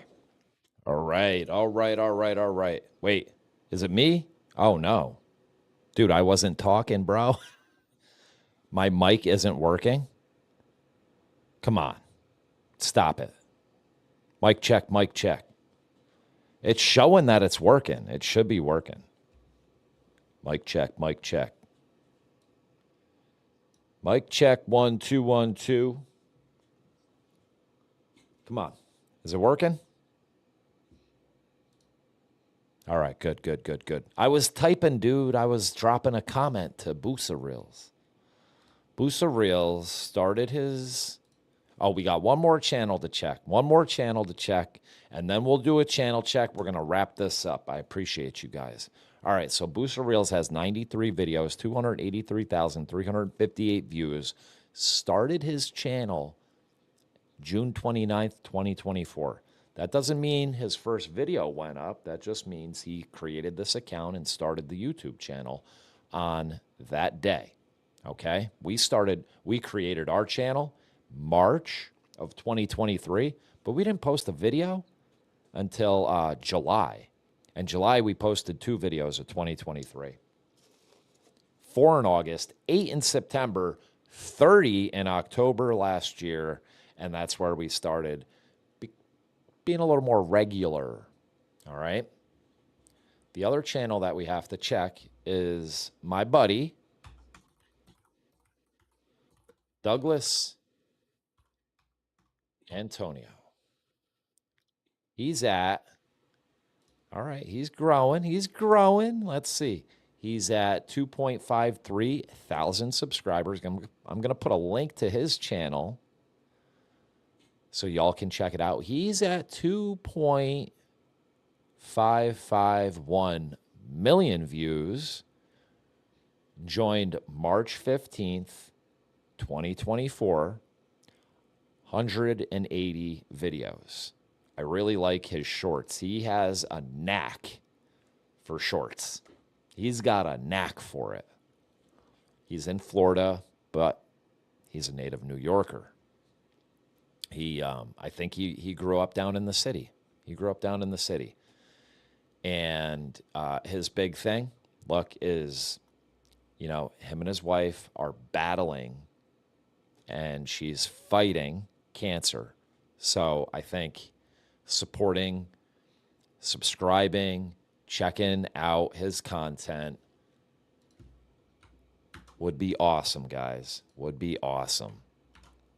All right. All right. All right. All right. Wait, is it me? Oh, no. Dude, I wasn't talking, bro. My mic isn't working. Come on. Stop it. Mic check, mic check. It's showing that it's working. It should be working. Mic check, mic check. Mic check, 1, 2, 1, 2. Come on. Is it working? All right, good, good, good, good. I was typing, dude. I was dropping a comment to Busa Reels. Busa Reels started his... Oh, we got one more channel to check. One more channel to check, and then we'll do a channel check. We're going to wrap this up. I appreciate you guys. All right, so Busa Reels has 93 videos, 283,358 views. Started his channel June 29th, 2024. That doesn't mean his first video went up. That just means he created this account and started the YouTube channel on that day. Okay? We created our channel March of 2023, but we didn't post a video until July. In July, we posted 2 videos of 2023. 4 in August, 8 in September, 30 in October last year, and that's where we started being a little more regular, all right? The other channel that we have to check is my buddy, Douglas Antonio. He's at, all right, he's growing. Let's see. He's at 2.53 thousand subscribers. I'm going to put a link to his channel so y'all can check it out. He's at 2.551 million views. Joined March 15th, 2024. 180 videos. I really like his shorts. He has a knack for shorts. He's got a knack for it. He's in Florida, but he's a native New Yorker. I think he grew up down in the city. And his big thing, look, is, you know, him and his wife are battling, and she's fighting cancer. So I think supporting, subscribing, checking out his content would be awesome, guys. Would be awesome.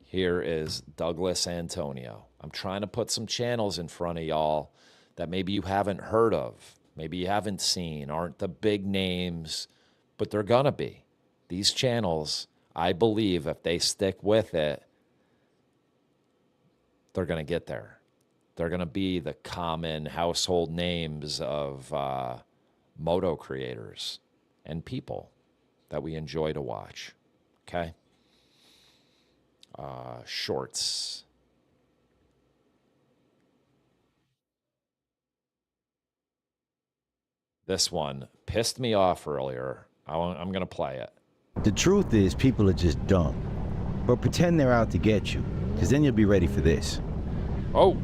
Here is Douglas Antonio. I'm trying to put some channels in front of y'all that maybe you haven't heard of, maybe you haven't seen, aren't the big names, but they're gonna be. These channels, I believe, if they stick with it, they're gonna get there. They're gonna be the common household names of moto creators and people that we enjoy to watch. Okay? Shorts. This one pissed me off earlier. I'm going to play it. The truth is, people are just dumb. But pretend they're out to get you, because then you'll be ready for this. Oh,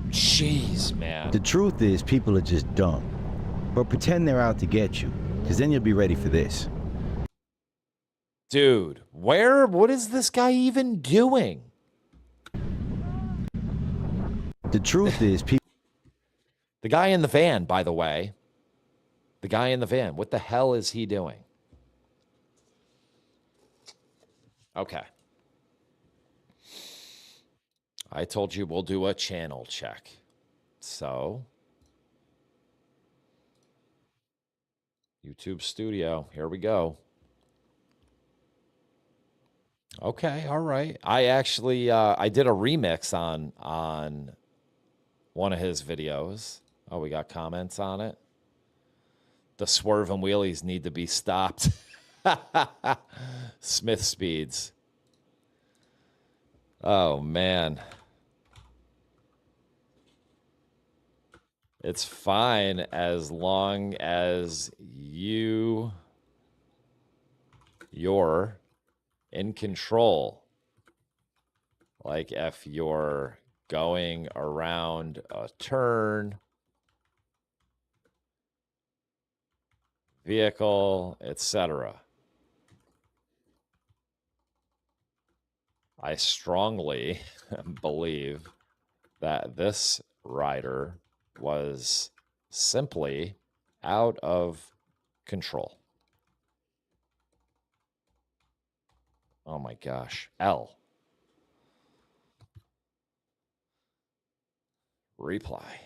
jeez, man. The truth is, people are just dumb. But pretend they're out to get you, because then you'll be ready for this. Dude, what is this guy even doing? The truth is, people... The guy in the van, by the way. The guy in the van. What the hell is he doing? Okay. I told you we'll do a channel check. So, YouTube Studio. Here we go. Okay, all right. I actually I did a remix on one of his videos. Oh, we got comments on it. The swerve and wheelies need to be stopped. Smith speeds. Oh, man. It's fine as long as you're in control. Like if you're going around a turn, vehicle, etc. I strongly believe that this rider was simply out of control. Oh my gosh. L. Reply.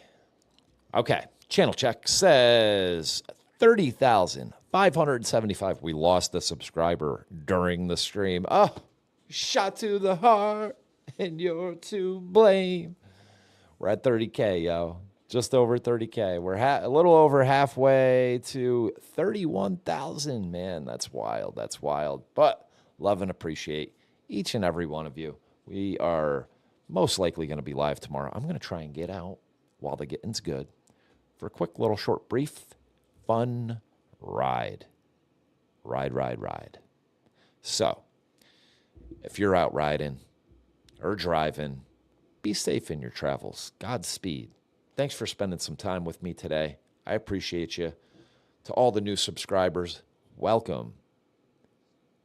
Okay. Channel check says 30,575. We lost the subscriber during the stream. Oh, shot to the heart, and you're to blame. We're at 30K, yo. Just over 30K. We're a little over halfway to 31,000. Man, that's wild. That's wild. But love and appreciate each and every one of you. We are most likely going to be live tomorrow. I'm going to try and get out while the getting's good for a quick little short, brief, fun ride. Ride. So, if you're out riding or driving, be safe in your travels. Godspeed. Thanks for spending some time with me today. I appreciate you. To all the new subscribers, welcome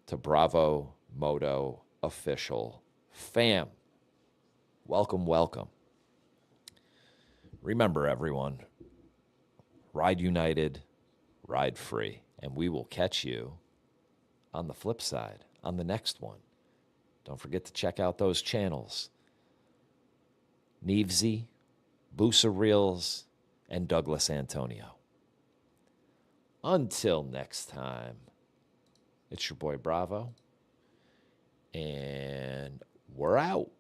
to Bravo Moto Official Fam. Welcome, welcome. Remember, everyone, ride united, ride free, and we will catch you on the flip side, on the next one. Don't forget to check out those channels. Nevesy, Busa Reels, and Douglas Antonio. Until next time, it's your boy Bravo, and we're out.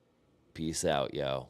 Peace out, yo.